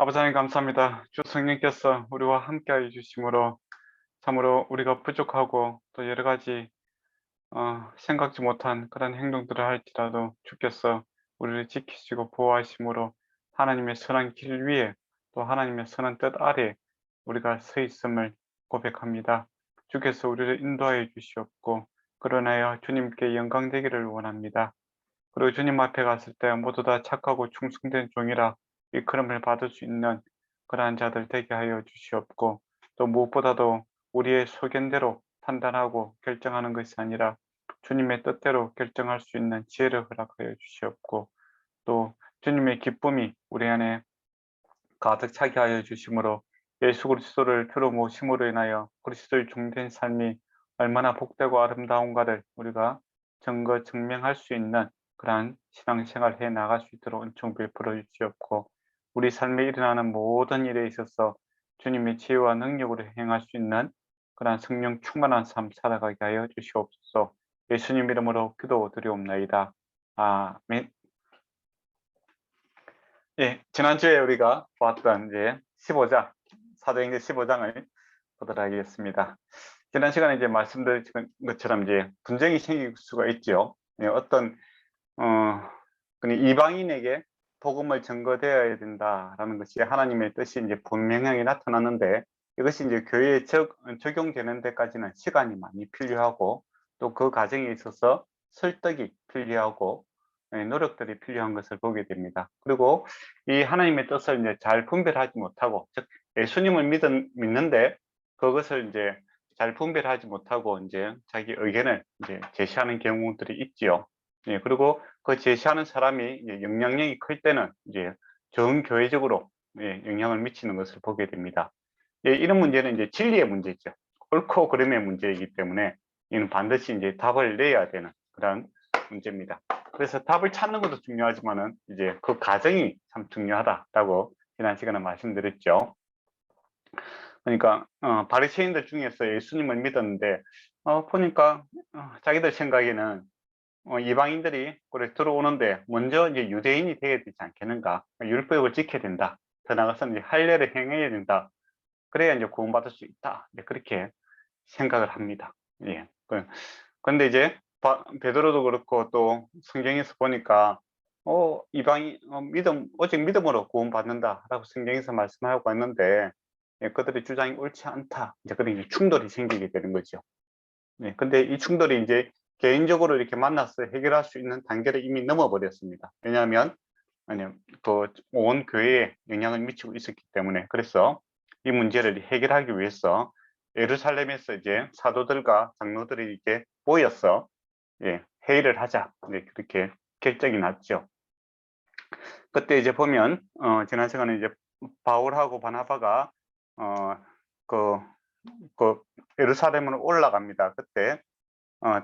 아버지 하나님 감사합니다. 주 성령께서 우리와 함께해 주심으로 참으로 우리가 부족하고 또 여러 가지 생각지 못한 그런 행동들을 할지라도 주께서 우리를 지키시고 보호하심으로 하나님의 선한 길 위에 또 하나님의 선한 뜻 아래 우리가 서 있음을 고백합니다. 주께서 우리를 인도하여 주시옵고 그러나여 주님께 영광 되기를 원합니다. 그리고 주님 앞에 갔을 때 모두 다 착하고 충성된 종이라 일컬음을 받을 수 있는 그러한 자들 되게 하여 주시옵고 또 무엇보다도 우리의 소견대로 판단하고 결정하는 것이 아니라 주님의 뜻대로 결정할 수 있는 지혜를 허락하여 주시옵고 또 주님의 기쁨이 우리 안에 가득 차게 하여 주심으로 예수 그리스도를 주로 모심으로 인하여 그리스도의 종된 삶이 얼마나 복되고 아름다운가를 우리가 증거 증명할 수 있는 그러한 신앙생활 해 나갈 수 있도록 은총 베풀어 주시옵고 우리 삶에 일어나는 모든 일에 있어서 주님의 지혜와 능력으로 행할 수 있는 그러한 성령 충만한 삶 살아가게 하여 주시옵소서. 예수님 이름으로 기도드리옵나이다. 아멘. 예, 지난주에 우리가 보았던 이제 15장, 사도행전 15장을 보도록 하겠습니다. 지난 시간에 이제 말씀드린 것처럼 이제 분쟁이 생길 수가 있죠. 예, 어떤, 이방인에게 복음을 전거되어야 된다라는 것이 하나님의 뜻이 이제 분명하게 나타났는데 이것이 이제 교회에 적용되는 데까지는 시간이 많이 필요하고 또 그 과정에 있어서 설득이 필요하고 노력들이 필요한 것을 보게 됩니다. 그리고 이 하나님의 뜻을 이제 잘 분별하지 못하고, 즉 예수님을 믿는데 그것을 이제 잘 분별하지 못하고 이제 자기 의견을 이제 제시하는 경우들이 있지요. 예, 그리고 그 제시하는 사람이 이제 영향력이 클 때는 이제 전 교회적으로 영향을 미치는 것을 보게 됩니다. 예, 이런 문제는 이제 진리의 문제죠. 옳고 그름의 문제이기 때문에 이는 반드시 이제 답을 내야 되는 그런 문제입니다. 그래서 답을 찾는 것도 중요하지만은 이제 그 과정이 참 중요하다라고 지난 시간에 말씀드렸죠. 그러니까 바리새인들 중에서 예수님을 믿었는데 보니까 자기들 생각에는 이방인들이 그래 들어오는데 먼저 이제 유대인이 되어야 되지 않겠는가? 율법을 지켜야 된다. 더 나아가서 이제 할례를 행해야 된다. 그래야 이제 구원받을 수 있다. 네, 그렇게 생각을 합니다. 예. 그런데 이제 베드로도 그렇고 또 성경에서 보니까 이방인 오직 믿음으로 구원받는다라고 성경에서 말씀하고 있는데 예, 그들의 주장이 옳지 않다. 이제 그런 이제 충돌이 생기게 되는 거죠. 네, 근데 이 충돌이 이제 개인적으로 이렇게 만나서 해결할 수 있는 단계를 이미 넘어버렸습니다. 왜냐하면 그온 교회에 영향을 미치고 있었기 때문에. 그래서 이 문제를 해결하기 위해서 예루살렘에서 이제 사도들과 장로들이 이렇게 모여서 회의를 하자. 네, 그렇게 결정이 났죠. 그때 이제 보면 지난 시간에 이제 바울하고 바나바가 그 예루살렘으로 올라갑니다. 그때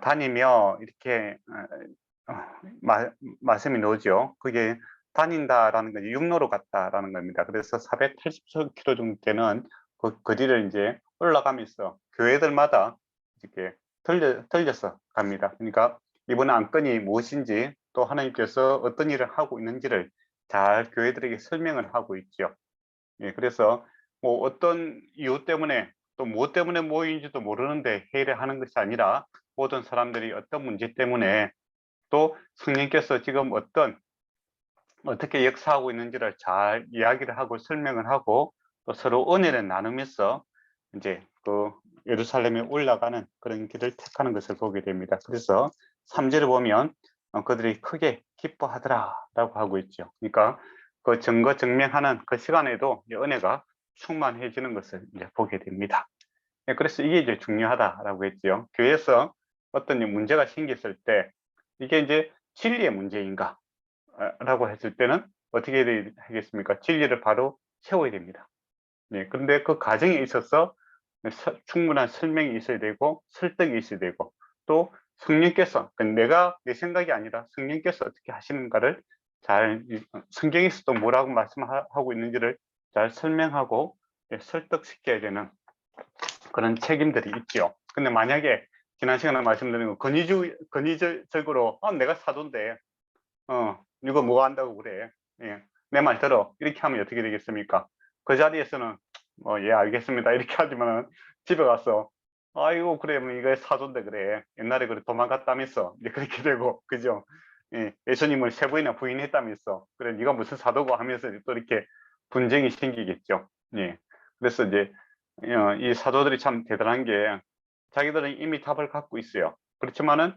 다니며 이렇게 말씀이 나오죠. 그게 다닌다라는 건 육로로 갔다라는 겁니다. 그래서 480km 정도 되는 그 거리를 이제 올라가면서 교회들마다 이렇게 들려서 갑니다. 그러니까 이번 안건이 무엇인지 또 하나님께서 어떤 일을 하고 있는지를 잘 교회들에게 설명을 하고 있죠. 예, 그래서 뭐 어떤 이유 때문에 또 무엇 때문에 모인지도 모르는데 회의를 하는 것이 아니라 모든 사람들이 어떤 문제 때문에 또 성령께서 지금 어떻게 역사하고 있는지를 잘 이야기를 하고 설명을 하고 또 서로 은혜를 나누면서 이제 그 예루살렘에 올라가는 그런 길을 택하는 것을 보게 됩니다. 그래서 3절을 보면 그들이 크게 기뻐하더라라고 하고 있죠. 그러니까 그 증거 증명하는 그 시간에도 은혜가 충만해지는 것을 이제 보게 됩니다. 그래서 이게 이제 중요하다라고 했죠. 교회에서 어떤 문제가 생겼을 때 이게 이제 진리의 문제인가? 라고 했을 때는 어떻게 해야 되겠습니까? 진리를 바로 세워야 됩니다. 네, 근데 그 과정에 있어서 충분한 설명이 있어야 되고 설득이 있어야 되고 또 성령께서 내가 내 생각이 아니라 성령께서 어떻게 하시는가를 잘 성경에서도 뭐라고 말씀하고 있는지를 잘 설명하고 설득시켜야 되는 그런 책임들이 있죠. 근데 만약에 지난 시간에 말씀드린 거 권위적으로 내가 사도인데 이거 뭐 한다고 그래. 예. 내 말 들어. 이렇게 하면 어떻게 되겠습니까? 그 자리에서는 예, 알겠습니다. 이렇게 하지만은 집에 가서 아이고, 그래, 뭐 이거 사돈데 그래. 옛날에 그래 도망갔다면서. 이제 그렇게 되고, 그죠? 예, 예수님을 세 번이나 부인했다면서. 그래, 네가 무슨 사도고 하면서 또 이렇게 분쟁이 생기겠죠. 예. 그래서 이제 이 사도들이 참 대단한 게 자기들은 이미 답을 갖고 있어요. 그렇지만은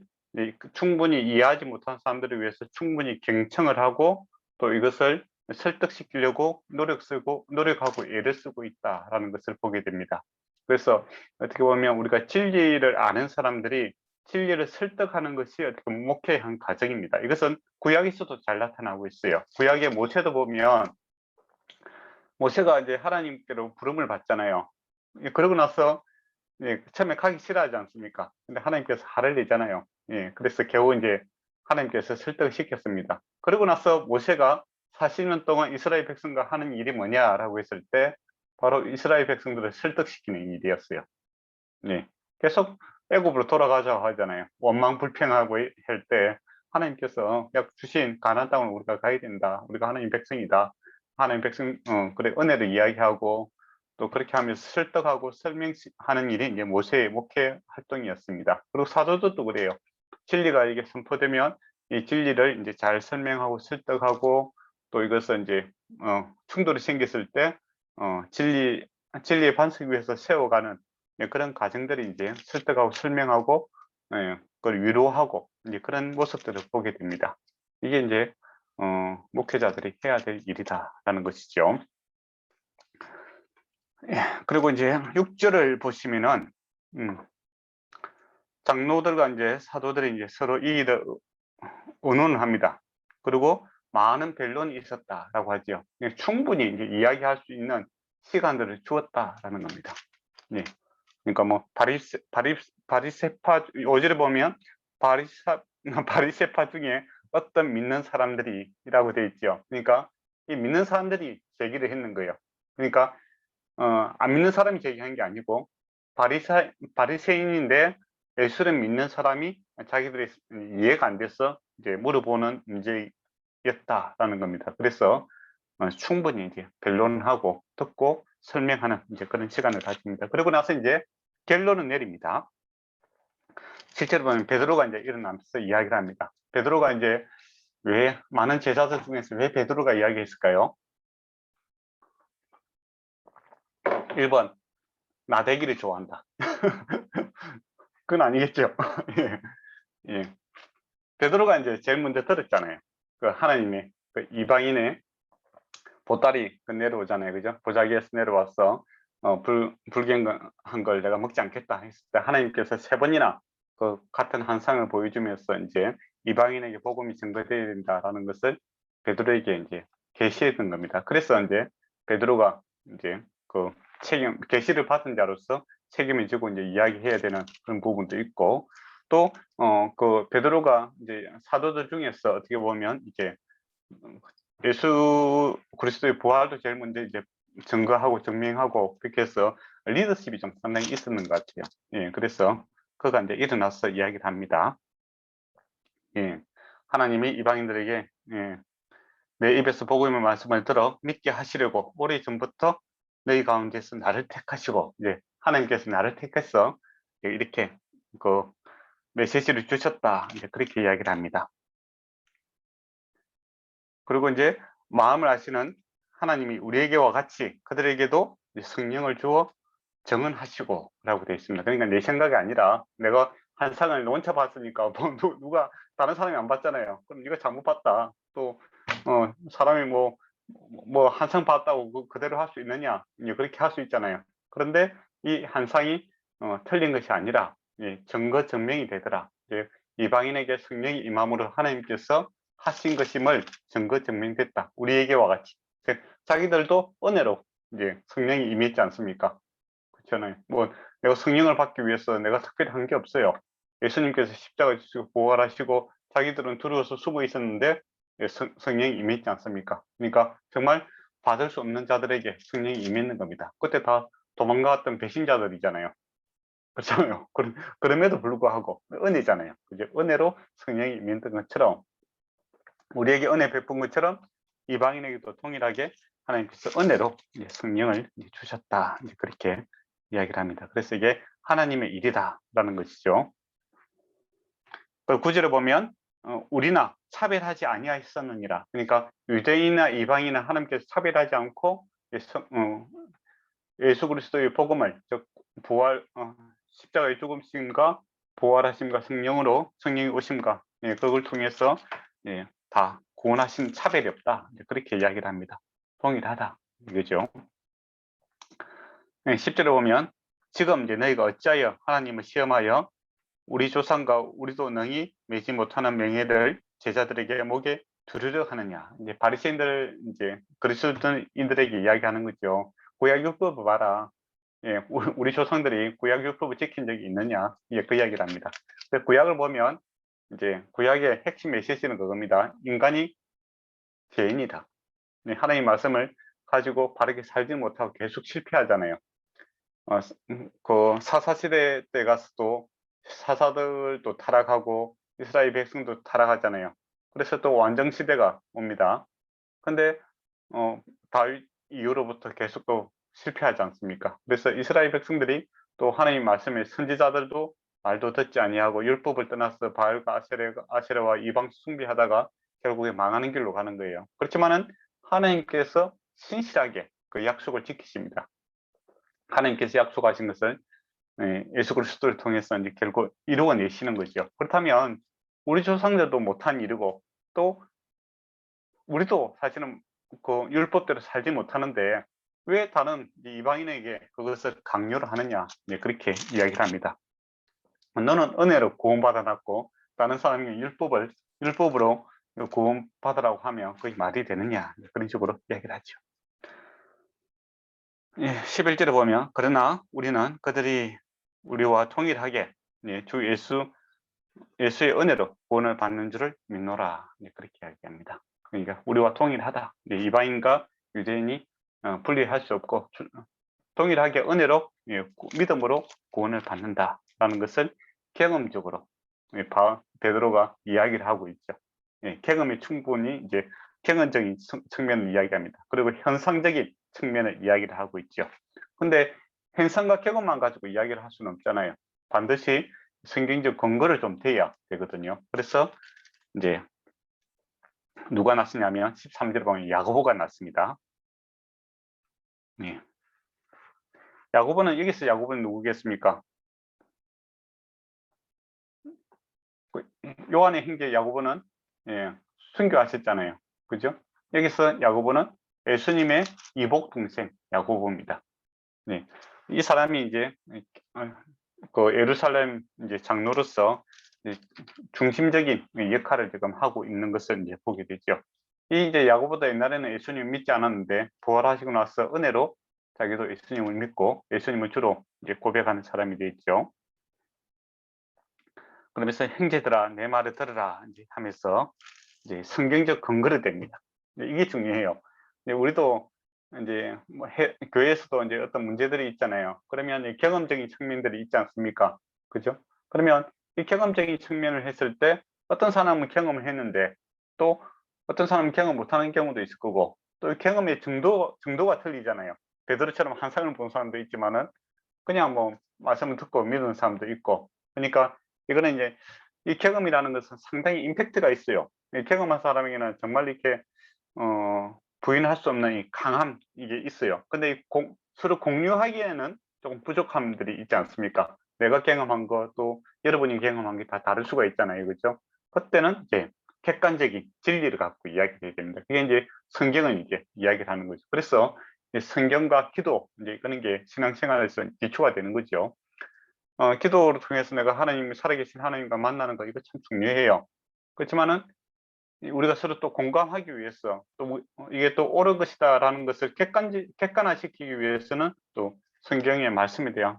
충분히 이해하지 못한 사람들을 위해서 충분히 경청을 하고 또 이것을 설득시키려고 노력하고 애를 쓰고 있다라는 것을 보게 됩니다. 그래서 어떻게 보면 우리가 진리를 아는 사람들이 진리를 설득하는 것이 어떻게 보면 목회의 한 과정입니다. 이것은 구약에서도 잘 나타나고 있어요. 구약의 모세도 보면 모세가 이제 하나님께로 부름을 받잖아요. 그러고 나서 처음에 가기 싫어하지 않습니까? 근데 하나님께서 화를 내잖아요. 그래서 겨우 이제 하나님께서 설득을 시켰습니다. 그러고 나서 모세가 40년 동안 이스라엘 백성과 하는 일이 뭐냐라고 했을 때 바로 이스라엘 백성들을 설득시키는 일이었어요. 계속 애굽으로 돌아가자고 하잖아요. 원망 불평하고 할 때 하나님께서 주신 가나안 땅을 우리가 가야 된다. 우리가 하나님 백성이다. 하나님 백성 그래 은혜를 이야기하고 또 그렇게 하면서 설득하고 설명하는 일이 이제 모세의 목회 활동이었습니다. 그리고 사도들도 그래요. 진리가 이게 선포되면 이 진리를 이제 잘 설명하고 설득하고 또 이것을 이제 충돌이 생겼을 때 진리의 반석 위에서 세워가는 그런 과정들이 이제 설득하고 설명하고 그걸 위로하고 이제 그런 모습들을 보게 됩니다. 이게 이제 목회자들이 해야 될 일이다라는 것이죠. 그리고 이제 6절을 보시면은 장로들과 이제 사도들이 이제 서로 이 일을 의논을 합니다. 그리고 많은 변론이 있었다라고 하죠. 충분히 이제 이야기할 수 있는 시간들을 주었다라는 겁니다. 그러니까 뭐 바리새파 5절에 보면 바리새파 중에 어떤 믿는 사람들이라고 되어 있죠. 그러니까 이 믿는 사람들이 제기를 했는 거예요. 그러니까 안 믿는 사람이 제기한 게 아니고 바리새인인데 예수를 믿는 사람이 자기들이 이해가 안 돼서 이제 물어보는 문제였다라는 겁니다. 그래서 충분히 이제 변론하고 듣고 설명하는 이제 그런 시간을 가집니다. 그리고 나서 이제 결론을 내립니다. 실제로 보면 베드로가 이제 일어나면서 이야기를 합니다. 베드로가 이제 왜 많은 제자들 중에서 왜 베드로가 이야기했을까요? 1번 나대기를 좋아한다. 그건 아니겠죠. 예. 예. 베드로가 이제 제일 먼저 들었잖아요. 그 하나님의 그 이방인의 보따리 내려오잖아요. 그죠? 보자기에서 내려와서 불경한 걸 내가 먹지 않겠다 했을 때 하나님께서 3번이나 그 같은 한상을 보여주면서 이제 이방인에게 복음이 전거되어야 된다라는 것을 베드로에게 이제 계시했던 겁니다. 그래서 이제 베드로가 이제 그 계시를 받은 자로서 책임을 지고 이제 이야기해야 되는 그런 부분도 있고 또 그 베드로가 이제 사도들 중에서 어떻게 보면 이제 예수 그리스도의 부활도 제일 먼저 이제 증거하고 증명하고 그렇게 해서 리더십이 좀 상당히 있었는 것 같아요. 그래서 그가 이제 일어나서 이야기를 합니다. 하나님이 이방인들에게 내 입에서 복음의 말씀을 들어 믿게 하시려고 오래전부터 너희 가운데서 나를 택하시고 이제 하나님께서 나를 택해서 이렇게 그 메시지를 주셨다 이제 그렇게 이야기를 합니다. 그리고 이제 마음을 아시는 하나님이 우리에게와 같이 그들에게도 성령을 주어 정언하시고 라고 되어 있습니다. 그러니까 내 생각이 아니라 내가 한 상을 혼자 봤으니까 뭐 누가 다른 사람이 안 봤잖아요. 그럼 네가 잘못 봤다. 또 사람이 뭐 한 상 봤다고 그대로 할 수 있느냐? 그렇게 할 수 있잖아요. 그런데 이 한 상이 틀린 것이 아니라 증거 증명이 되더라. 이방인에게 성령이 임함으로 하나님께서 하신 것임을 증거 증명됐다. 우리에게와 같이 자기들도 은혜로 이제 성령이 임했지 않습니까? 그렇잖아요. 뭐 내가 성령을 받기 위해서 내가 특별히 한 게 없어요. 예수님께서 십자가 지시고 부활하시고 자기들은 두려워서 숨어 있었는데 성령이 임했지 않습니까? 그러니까 정말 받을 수 없는 자들에게 성령이 임했는 겁니다. 그때 다 도망가왔던 배신자들이잖아요. 그렇잖아요. 그럼에도 불구하고 은혜잖아요. 그죠? 은혜로 성령이 임했던 것처럼 우리에게 은혜 베푼 것처럼 이방인에게도 동일하게 하나님께서 은혜로 이제 성령을 이제 주셨다. 이제 그렇게 이야기를 합니다. 그래서 이게 하나님의 일이다라는 것이죠. 그 구절을 보면 우리나 차별하지 아니하였었느니라. 그러니까 유대인이나 이방인이나 하나님께서 차별하지 않고 예수 그리스도의 복음을, 즉 부활, 십자가의 죽음심과 부활하심과 성령으로 성령이 오심과 그걸 통해서 다 구원하신 차별이 없다. 그렇게 이야기를 합니다. 동일하다. 이거죠. 10절에 보면 지금 이제 너희가 어찌하여 하나님을 시험하여 우리 조상과 우리도 능히 매지 못하는 명예를 제자들에게 목에 두르려 하느냐. 이제 바리새인들, 이제 그리스도인들에게 이야기하는 거죠. 구약 율법을 봐라. 우리 조상들이 구약 율법을 지킨 적이 있느냐. 그 이야기를 합니다. 구약을 보면 이제 구약의 핵심 메시지는 그겁니다. 인간이 죄인이다. 하나님 말씀을 가지고 바르게 살지 못하고 계속 실패하잖아요. 그 사사시대 때 가서도 사사들도 타락하고 이스라엘 백성도 타락하잖아요. 그래서 또 완정시대가 옵니다. 근데 다윗 이후로부터 계속 또 실패하지 않습니까? 그래서 이스라엘 백성들이 또 하나님 말씀의 선지자들도 말도 듣지 아니하고 율법을 떠나서 바알과 아세라와 이방 숭배하다가 결국에 망하는 길로 가는 거예요. 그렇지만은 하나님께서 신실하게 그 약속을 지키십니다. 하나님께서 약속하신 것을 예수 그리스도를 통해서 이제 결국 이루어내시는 거죠. 그렇다면 우리 조상들도 못한 일이고 또 우리도 사실은 그 율법대로 살지 못하는데 왜 다른 이방인에게 그것을 강요를 하느냐, 그렇게 이야기를 합니다. 너는 은혜로 구원받아놨고 다른 사람이 율법으로 구원받으라고 하면 그게 말이 되느냐, 그런 식으로 이야기를 하죠. 11절에 보면 그러나 우리는 그들이 우리와 동일하게 주 예수의 은혜로 구원을 받는 줄을 믿노라, 그렇게 이야기합니다. 그러니까 우리와 동일하다. 이방인과 유대인이 분리할 수 없고 동일하게 은혜로 믿음으로 구원을 받는다라는 것을 경험적으로 베드로가 이야기를 하고 있죠. 경험이 충분히 이제 경험적인 측면을 이야기합니다. 그리고 현상적인 측면을 이야기를 하고 있죠. 근데 현상과 경험만 가지고 이야기를 할 수는 없잖아요. 반드시 성경적 근거를 좀 대야 되거든요. 그래서 이제 누가 났으냐면 13절에 보면 야고보가 났습니다. 야고보는 여기서 야고보는 누구겠습니까? 요한의 형제 야고보는 순교하셨잖아요. 그죠? 여기서 야고보는 예수님의 이복 동생 야고보입니다. 이 사람이 이제 그 예루살렘 이제 장로로서 중심적인 역할을 지금 하고 있는 것을 이제 보게 되죠. 이제 야고보도 옛날에는 예수님을 믿지 않았는데 부활하시고 나서 은혜로 자기도 예수님을 믿고 예수님을 주로 이제 고백하는 사람이 되죠. 그러면서 형제들아 내 말을 들으라 이제 하면서 이제 성경적 근거를 댑니다. 이게 중요해요. 우리도 이제 교회에서도 이제 어떤 문제들이 있잖아요. 그러면 경험적인 측면들이 있지 않습니까? 그죠? 그러면 이 경험적인 측면을 했을 때 어떤 사람은 경험을 했는데 또 어떤 사람은 경험 못하는 경우도 있을 거고 또 경험의 정도가 틀리잖아요. 베드로처럼 환상을 본 사람도 있지만은 그냥 뭐 말씀을 듣고 믿는 사람도 있고, 그러니까 이거는 이제 이 경험이라는 것은 상당히 임팩트가 있어요. 경험한 사람에게는 정말 이렇게 부인할 수 없는 이 강함 이게 있어요. 근데 서로 공유하기에는 조금 부족함들이 있지 않습니까? 내가 경험한 거 또 여러분이 경험한 게 다 다를 수가 있잖아요, 그렇죠? 그때는 이제 객관적인 진리를 갖고 이야기해야 됩니다. 그게 이제 성경은 이제 이야기를 하는 거죠. 그래서 성경과 기도 이제 그런 게 신앙생활에서 기초가 되는 거죠. 기도를 통해서 내가 살아계신 하나님과 만나는 거 이거 참 중요해요. 그렇지만은 우리가 서로 또 공감하기 위해서 또 이게 또 옳은 것이다라는 것을 객관화시키기 위해서는 또 성경의 말씀에 대한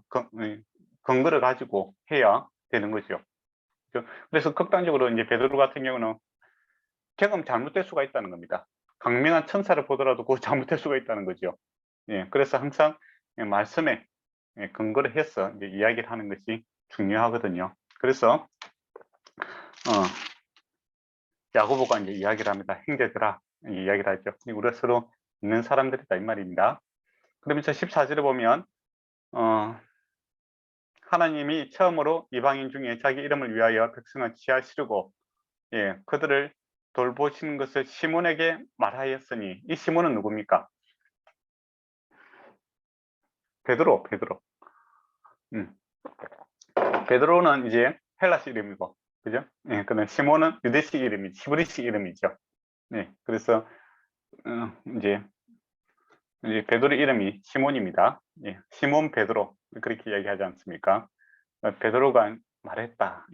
근거를 가지고 해야 되는 거죠. 그래서 극단적으로 이제 베드로 같은 경우는 경험 잘못될 수가 있다는 겁니다. 강명한 천사를 보더라도 그거 잘못될 수가 있다는 거죠. 그래서 항상 말씀에 근거를 해서 이제 이야기를 하는 것이 중요하거든요. 그래서 야고보가 이제 이야기를 합니다. 형제들아, 이야기를 하죠. 우리가 서로 있는 사람들이다 이 말입니다. 그러면서 14절에 보면 하나님이 처음으로 이방인 중에 자기 이름을 위하여 백성을 취하시려고 그들을 돌보시는 것을 시몬에게 말하였으니, 이 시몬은 누굽니까? 베드로. 베드로는 이제 헬라식 이름이고, 그죠? 그다음 시몬은 유대식 이름이죠. 히브리식 이름이죠. 그래서 이제 베드로 이름이 시몬입니다. 시몬 베드로 그렇게 이야기하지 않습니까? 베드로가 말했다.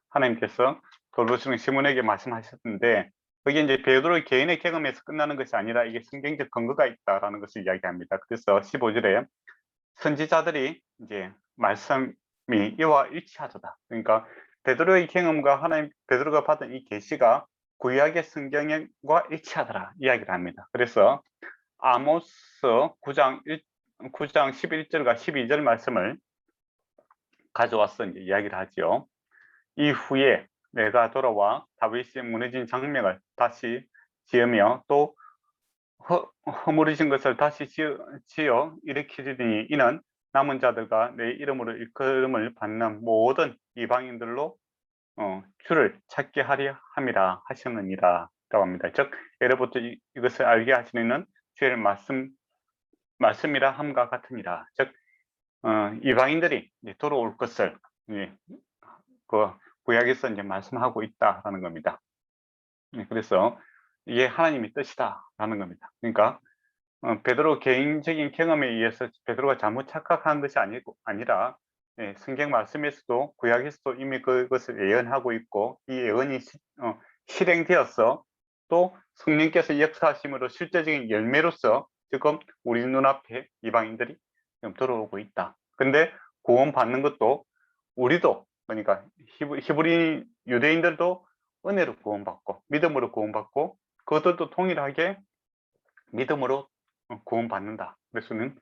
하나님께서 돌보시는 시몬에게 말씀하셨는데, 그게 이제 베드로 개인의 경험에서 끝나는 것이 아니라 이게 성경적 근거가 있다라는 것을 이야기합니다. 그래서 15절에 선지자들이 이제 말씀이 이와 일치하도다. 그러니까 베드로의 경험과 베드로가 받은 이 계시가 구약의 성경과 일치하더라 이야기를 합니다. 그래서 아모스 9장 11절과 12절 말씀을 가져와서 이제 이야기를 하죠. 이후에 내가 돌아와 다윗이 무너진 장막을 다시 지으며 또 허물어진 것을 다시 지어 일으키리니 이는 남은 자들과 내 이름으로 일컬음을 받는 모든 이방인들로 주를 찾게 하려 함이라 하시느니라 라고 합니다. 즉 예로부터 이것을 알게 하시는 주의 말씀이라 함과 같으니라. 즉 이방인들이 돌아올 것을 그 구약에서 이제 말씀하고 있다라는 겁니다. 그래서 이게 하나님의 뜻이다라는 겁니다. 그러니까 베드로 개인적인 경험에 의해서 베드로가 잘못 착각한 것이 아니라 성경 말씀에서도 구약에서도 이미 그것을 예언하고 있고, 이 예언이 실행되어서 또 성령께서 역사하심으로 실제적인 열매로서 지금 우리 눈앞에 이방인들이 들어오고 있다. 근데 구원 받는 것도 우리도, 그러니까 히브리 유대인들도 은혜로 구원받고 믿음으로 구원받고, 그것들도 동일하게 믿음으로 구원받는다. 그래서는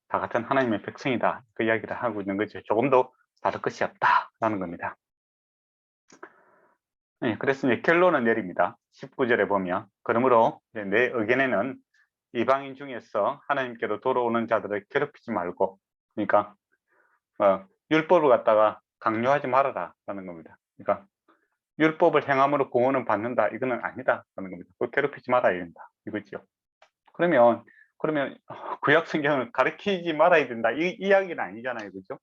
다 같은 하나님의 백성이다. 그 이야기를 하고 있는 거죠. 조금 더 다를 것이 없다라는 겁니다. 그래서 이제 결론을 내립니다. 19절에 보면 그러므로 내 의견에는 이방인 중에서 하나님께로 돌아오는 자들을 괴롭히지 말고, 그러니까 율법을 갖다가 강요하지 말아라라는 겁니다. 그러니까 율법을 행함으로 구원을 받는다, 이거는 아니다라는 겁니다. 괴롭히지 말아야 된다 이거죠. 그러면 구약 성경을 가르치지 말아야 된다 이 이야기는 아니잖아요, 그죠?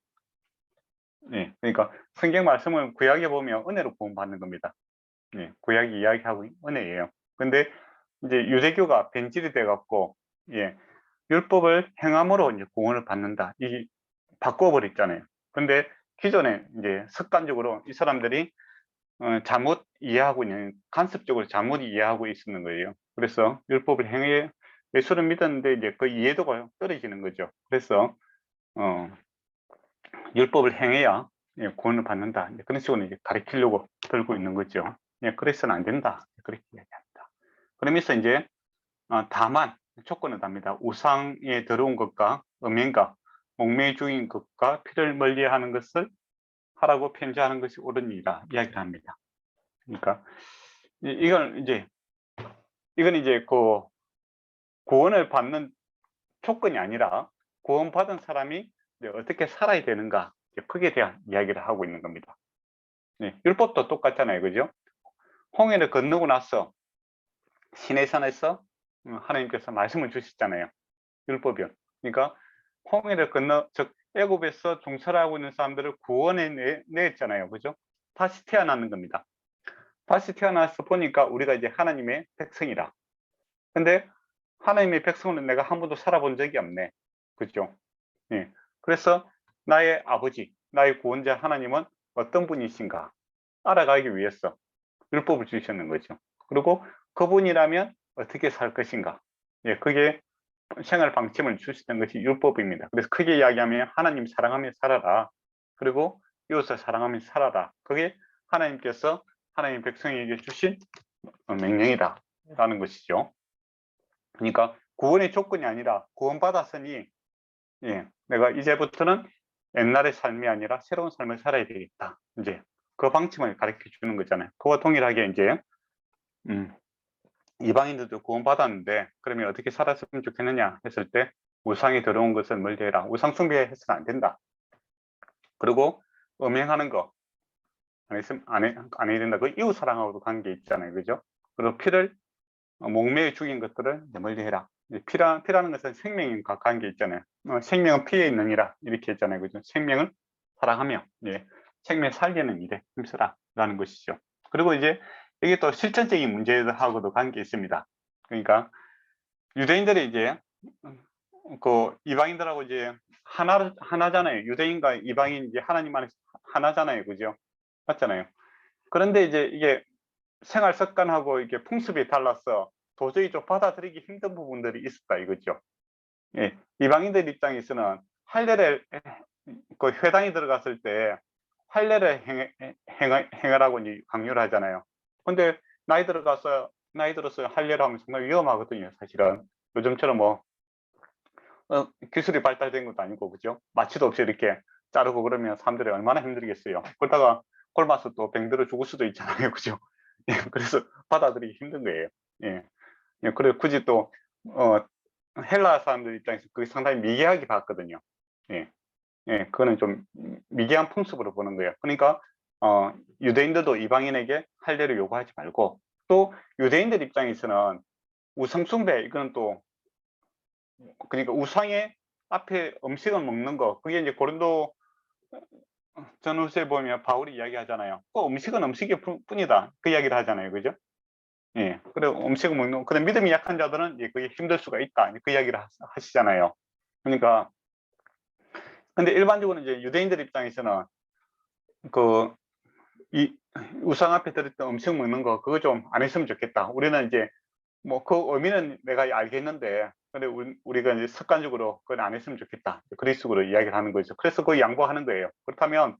그러니까 성경 말씀을 구약에 보면 은혜로 구원받는 겁니다. 구약이 이야기하고 은혜예요. 근데 이제 유대교가 변질이 돼 갖고 율법을 행함으로 이제 구원을 받는다, 이 바꿔버렸잖아요. 근데 기존에 이제 습관적으로 이 사람들이 잘못 이해하고 있는, 간섭적으로 잘못 이해하고 있었는 거예요. 그래서 율법을 행해 예수를 믿었는데 이제 그 이해도가 떨어지는 거죠. 그래서 율법을 행해야 구원을 받는다, 그런 식으로 이제 가르치려고 들고 있는 거죠. 그래서는 안 된다, 그렇게 이야기합니다. 그러면서 이제 다만 조건을 답니다. 우상에 들어온 것과 음행과 목매 중인 것과 피를 멀리하는 것을 하라고 편지하는 것이 옳으니라 이야기를 합니다. 그러니까 이건 이제 그 구원을 받는 조건이 아니라 구원받은 사람이 어떻게 살아야 되는가, 그에 대한 이야기를 하고 있는 겁니다. 율법도 똑같잖아요, 그죠? 홍해를 건너고 나서 시내산에서 하나님께서 말씀을 주셨잖아요, 율법이요. 그러니까 홍해를 건너, 즉 애굽에서 종살하고 있는 사람들을 구원해 냈잖아요, 그죠? 다시 태어나는 겁니다. 다시 태어나서 보니까 우리가 이제 하나님의 백성이라. 근데 하나님의 백성은 내가 한 번도 살아본 적이 없네, 그죠? 그래서 나의 아버지, 나의 구원자 하나님은 어떤 분이신가 알아가기 위해서 율법을 주셨는 거죠. 그리고 그분이라면 어떻게 살 것인가, 그게 생활 방침을 주시던 것이 율법입니다. 그래서 크게 이야기하면 하나님 사랑하며 살아라, 그리고 이웃을 사랑하며 살아라, 그게 하나님께서 하나님 백성에게 주신 명령이다 라는 것이죠. 그러니까 구원의 조건이 아니라 구원받았으니 내가 이제부터는 옛날의 삶이 아니라 새로운 삶을 살아야 되겠다, 이제 그 방침을 가르쳐 주는 거잖아요. 그와 동일하게 이제 이방인들도 구원받았는데 그러면 어떻게 살았으면 좋겠느냐 했을 때 우상이 들어온 것을 멀리해라. 우상 숭배해서는 안 된다. 그리고 음행하는 거 안 해야 된다. 그 이웃 사랑하고도 관계 있잖아요. 그죠? 그리고 피를 목매어 죽인 것들을 멀리해라. 피라는 것은 생명과 관계 있잖아요. 생명은 피에 있느니라 이렇게 했잖아요. 그죠? 생명을 사랑하며 생명 살리는 일에 힘쓰라 라는 것이죠. 그리고 이제 이게 또 실천적인 문제하고도 관계 있습니다. 그러니까 유대인들이 이제 그 이방인들하고 이제 하나잖아요. 유대인과 이방인 이제 하나님 안에서 하나잖아요. 그죠? 맞잖아요. 그런데 이제 이게 생활 습관하고 이게 풍습이 달라서 도저히 좀 받아들이기 힘든 부분들이 있었다 이거죠. 예, 이방인들 입장에서는 할례를 그 회당에 들어갔을 때 할례를 행하라고 이제 강요를 하잖아요. 근데 나이 들어서 할례를 하면 정말 위험하거든요, 사실은. 요즘처럼 뭐 기술이 발달된 것도 아니고 그죠? 마취도 없이 이렇게 자르고 그러면 사람들이 얼마나 힘들겠어요. 그러다가 굶어서 또 병들어 죽을 수도 있잖아요, 그죠? 예, 그래서 받아들이기 힘든 거예요. 예, 예, 그래 굳이 또 헬라 사람들 입장에서 그게 상당히 미개하게 봤거든요. 예, 예, 그거는 좀 미개한 풍습으로 보는 거예요. 그러니까 유대인들도 이방인에게 할례를 요구하지 말고 또 유대인들 입장에서는 우상숭배 이거는 또 그러니까 우상의 앞에 음식을 먹는 거 그게 이제 고린도 전후서에 보면 바울이 이야기하잖아요. 음식은 음식일 뿐이다 그 이야기를 하잖아요. 그죠? 예, 그래 음식을 먹는 그래 믿음이 약한 자들은 그게 힘들 수가 있다 그 이야기를 하시잖아요. 그러니까 근데 일반적으로 이제 유대인들 입장에서는 그 이 우상 앞에 들었던 음식 먹는 거 그거 좀 안 했으면 좋겠다. 우리는 이제 뭐 그 의미는 내가 알겠는데 근데 우리가 이제 습관적으로 그건 안 했으면 좋겠다. 그런 식으로 이야기를 하는 거죠. 그래서 그 양보하는 거예요. 그렇다면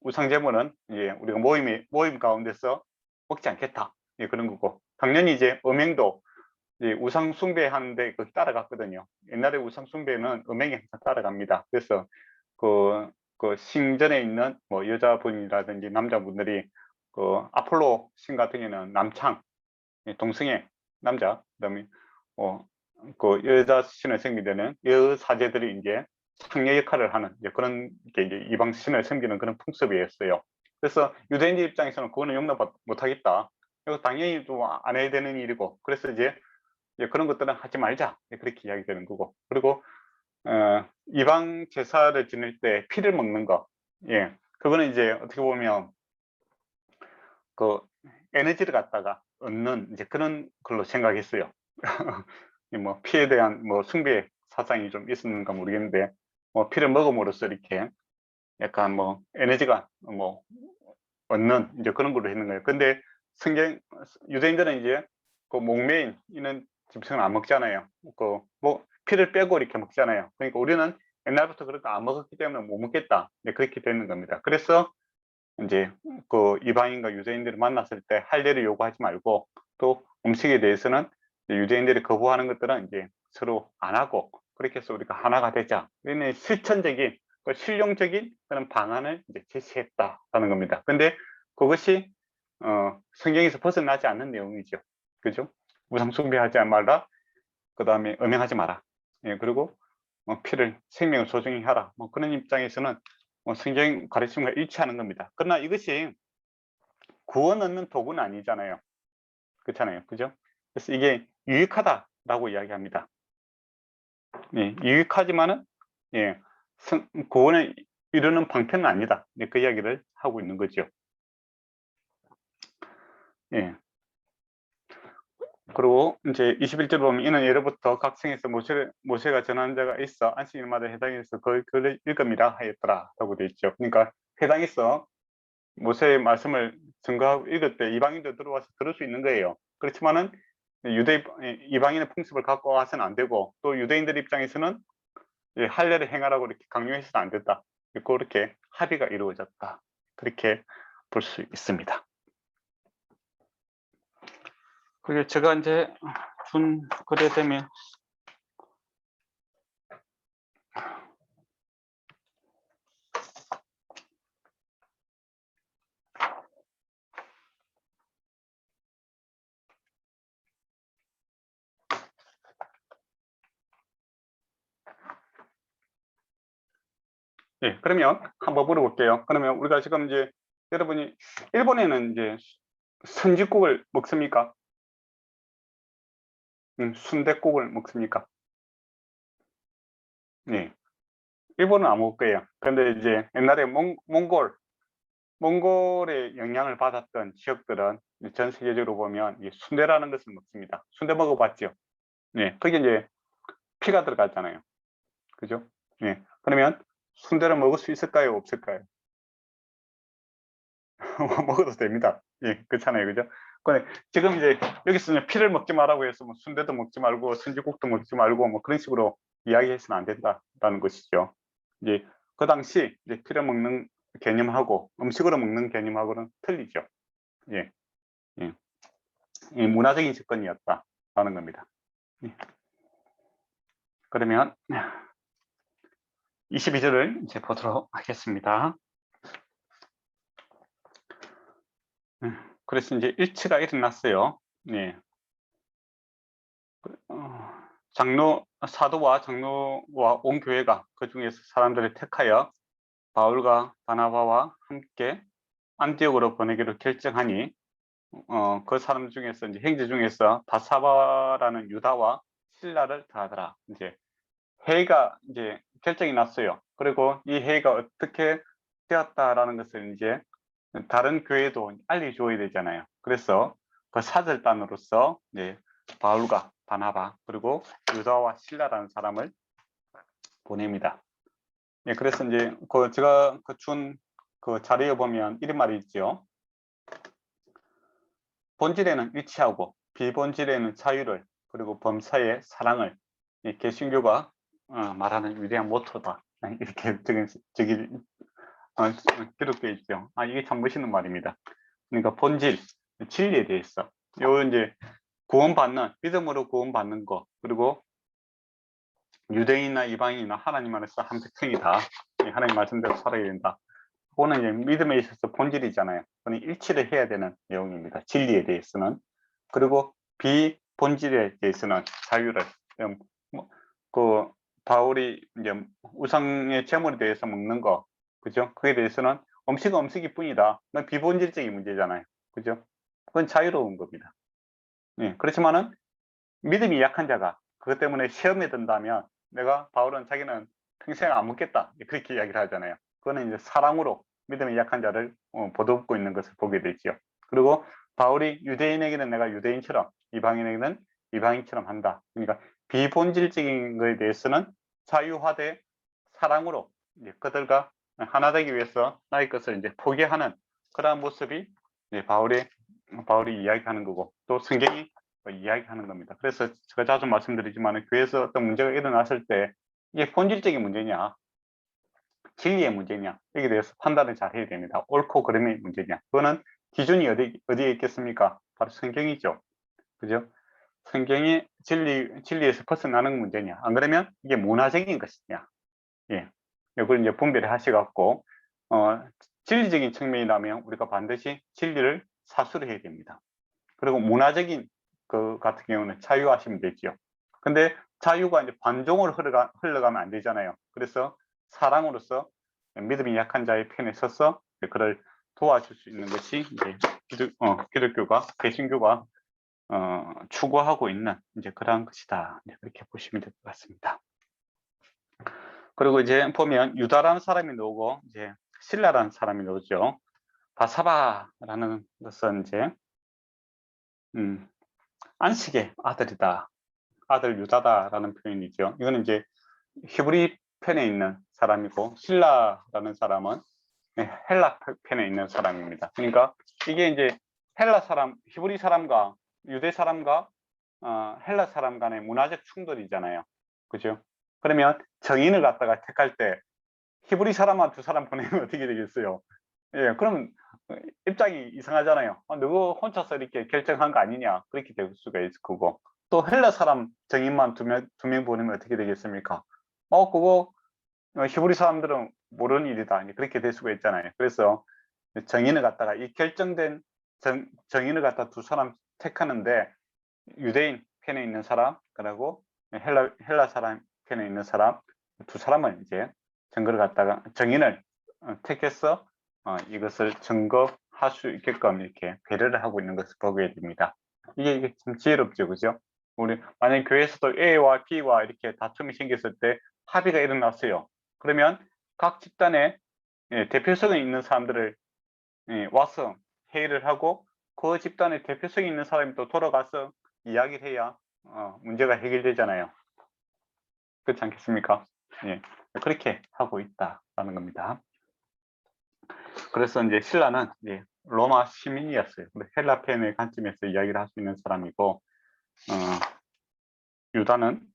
우상 제물은 이제 우리가 모임 가운데서 먹지 않겠다. 예, 그런 거고 당연히 이제 음행도 이제 우상 숭배하는데 그 따라갔거든요. 옛날에 우상 숭배는 음행이 항상 따라갑니다. 그래서 그 신전에 있는 뭐 여자분이라든지 남자분들이 그 아폴로 신 같은 경우는 남창 동성애 남자 그다음에 그 여자 신을 섬기는 여사제들이 이제 창녀 역할을 하는 이제 그런 게 이제 이방 신을 섬기는 그런 풍습이었어요. 그래서 유대인들 입장에서는 그거는 용납 못하겠다. 그래서 당연히 좀 안 해야 되는 일이고 그래서 이제 그런 것들은 하지 말자 그렇게 이야기되는 거고 그리고 이방 제사를 지낼 때 피를 먹는 거 그거는 이제 어떻게 보면 그 에너지를 갖다가 얻는 이제 그런 걸로 생각했어요. 뭐 피에 대한 뭐 숭배 사상이 좀 있었는가 모르겠는데 뭐 피를 먹음으로써 이렇게 약간 뭐 에너지가 뭐 얻는 이제 그런 걸로 했는 거예요. 근데 유대인들은 이제 그 목매인 이는 짐승을 안 먹잖아요. 그 뭐 피를 빼고 이렇게 먹잖아요. 그러니까 우리는 옛날부터 그렇게 안 먹었기 때문에 못 먹겠다. 그렇게 되는 겁니다. 그래서 이제 그 이방인과 유대인들을 만났을 때 할례를 요구하지 말고 또 음식에 대해서는 유대인들이 거부하는 것들은 이제 서로 안 하고 그렇게 해서 우리가 하나가 되자. 이런 실천적인 실용적인 그런 방안을 이제 제시했다라는 겁니다. 근데 그것이 성경에서 벗어나지 않는 내용이죠. 그죠? 우상 숭배하지 말라. 그 다음에 음행하지 마라. 예, 그리고 피를 생명을 소중히 하라. 뭐 그런 입장에서는 성경 가르침과 일치하는 겁니다. 그러나 이것이 구원 얻는 도구는 아니잖아요. 그렇잖아요. 그죠? 그래서 이게 유익하다라고 이야기합니다. 예, 유익하지만은 예, 구원을 이루는 방편은 아니다. 그 이야기를 하고 있는 거죠. 예. 그리고 이제 21절 보면 이는 예로부터 각 성에서 모세가 전한 자가 있어 안식일마다 회당에서 그 글을 읽음이라 하였더라 라고 되어 있죠. 그러니까 회당에서 모세의 말씀을 증거하고 읽을 때 이방인도 들어와서 들을 수 있는 거예요. 그렇지만은 이방인의 풍습을 갖고 와서는 안 되고 또 유대인들 입장에서는 할례를 행하라고 이렇게 강요해서는 안 된다. 그렇게 합의가 이루어졌다. 그렇게 볼 수 있습니다. 그게 제가 이제 준 글에 되면 예, 그러면 한번 물어볼게요. 그러면 우리가 지금 이제 여러분이 일본에는 이제 선지국을 먹습니까? 순댓국을 먹습니까? 네. 일본은 안 먹을 거예요. 근데 이제 옛날에 몽골의 영향을 받았던 지역들은 전 세계적으로 보면 이 순대라는 것을 먹습니다. 순대 먹어봤죠? 네. 그게 이제 피가 들어가잖아요. 그죠? 네. 그러면 순대를 먹을 수 있을까요? 없을까요? 먹어도 됩니다. 예, 그렇잖아요. 그죠? 근데 지금 이제 여기서 이제 피를 먹지 말라고 해서 뭐 순대도 먹지 말고 선지국도 먹지 말고 뭐 그런 식으로 이야기해서는 안 된다라는 것이죠. 이제 그 당시 이제 피를 먹는 개념하고 음식으로 먹는 개념하고는 틀리죠. 예, 예. 이 문화적인 접근이었다라는 겁니다. 예. 그러면 22절을 이제 보도록 하겠습니다. 그래서 이제 일치가 일어났어요. 예. 사도와 장로와 온 교회가 그 중에서 사람들을 택하여 바울과 바나바와 함께 안디옥으로 보내기로 결정하니 그 사람 중에서 이제 형제 중에서 바사바라는 유다와 실라를 더하더라. 이제 회의가 이제 결정이 났어요. 그리고 이 회의가 어떻게 되었다라는 것을 이제 다른 교회도 알려줘야 되잖아요. 그래서 그 사절단으로서 이제 바울과 바나바 그리고 유다와 실라라는 사람을 보냅니다. 예, 그래서 이제 제가 준 그 자료에 보면 이런 말이 있죠. 본질에는 일치하고 비본질에는 자유를 그리고 범사의 사랑을 개신교가 말하는 위대한 모토다. 이렇게 저기 기록되어 있죠. 이게 참 멋있는 말입니다. 그러니까 본질, 진리에 대해서 요 이제 구원받는 믿음으로 구원받는 거 그리고 유대인이나 이방인이나 하나님 안에서 한 백성이다. 하나님 말씀대로 살아야 된다. 그거는 이제 믿음에 있어서 본질이잖아요. 그건 일치를 해야 되는 내용입니다. 진리에 대해서는. 그리고 비본질에 대해서는 자유를 그 바울이 이제 우상의 제물에 대해서 먹는 거 그죠? 그에 대해서는 음식은 음식일 뿐이다. 그건 비본질적인 문제잖아요. 그죠? 그건 자유로운 겁니다. 예, 그렇지만은 믿음이 약한 자가 그것 때문에 시험에 든다면 바울은 자기는 평생 안 먹겠다 그렇게 이야기를 하잖아요. 그거는 이제 사랑으로 믿음이 약한 자를 보듬고 있는 것을 보게 되죠. 그리고 바울이 유대인에게는 내가 유대인처럼 이방인에게는 이방인처럼 한다. 그러니까 비본질적인 것에 대해서는 자유화돼 사랑으로 이제 그들과 하나 되기 위해서 나의 것을 이제 포기하는 그러한 모습이 이제 바울이 이야기하는 거고 또 성경이 이야기하는 겁니다. 그래서 제가 자주 말씀드리지만 교회에서 어떤 문제가 일어났을 때 이게 본질적인 문제냐 진리의 문제냐 여기에 대해서 판단을 잘 해야 됩니다. 옳고 그름의 문제냐 그거는 기준이 어디에 있겠습니까? 바로 성경이죠. 그죠? 성경이 진리에서 벗어나는 문제냐 안 그러면 이게 문화적인 것이냐 예, 이걸 이제 분별을 하셔갖고 진리적인 측면이라면 우리가 반드시 진리를 사수를 해야 됩니다. 그리고 문화적인 그 같은 경우는 자유하시면 되죠. 근데 자유가 이제 반종으로 흘러가면 안 되잖아요. 그래서 사랑으로서 믿음이 약한 자의 편에 서서 그를 도와줄 수 있는 것이 이제 기독교가 개신교가 추구하고 있는 이제 그러한 것이다. 그렇게 보시면 될 것 같습니다. 그리고 이제 보면 유다라는 사람이 나오고 이제 실라라는 사람이 나오죠. 바사바라는 것은 이제 안식의 아들이다. 아들 유다다라는 표현이죠. 이거는 이제 히브리 편에 있는 사람이고 실라라는 사람은 헬라 편에 있는 사람입니다. 그러니까 이게 이제 헬라 사람, 히브리 사람과 유대 사람과 헬라 사람 간의 문화적 충돌이잖아요. 그죠? 그러면 정인을 갖다가 택할 때 히브리 사람만 두 사람 보내면 어떻게 되겠어요? 예, 그럼 입장이 이상하잖아요. 누구 혼자서 이렇게 결정한 거 아니냐 그렇게 될 수가 있을 거고 또 헬라 사람 정인만 두 명 보내면 어떻게 되겠습니까? 그거 히브리 사람들은 모르는 일이다 그렇게 될 수가 있잖아요. 그래서 정인을 갖다가 이 결정된 정인을 갖다 두 사람 택하는데 유대인 편에 있는 사람 그리고 헬라 사람 편에 있는 사람 두 사람을 이제 증거를 갖다가 정인을 택해서 이것을 증거할 수 있게끔 이렇게 배려를 하고 있는 것을 보게 됩니다. 이게 좀 지혜롭죠, 그죠? 우리 만약 교회에서도 A와 B와 이렇게 다툼이 생겼을 때 합의가 일어났어요. 그러면 각 집단에 대표성이 있는 사람들을 와서 회의를 하고 그 집단의 대표성이 있는 사람이 또 돌아가서 이야기를 해야 문제가 해결되잖아요. 그렇지 않겠습니까? 예, 그렇게 하고 있다라는 겁니다. 그래서 이제 신라는 이제 로마 시민이었어요. 헬라팬의 관점에서 이야기를 할 수 있는 사람이고, 유다는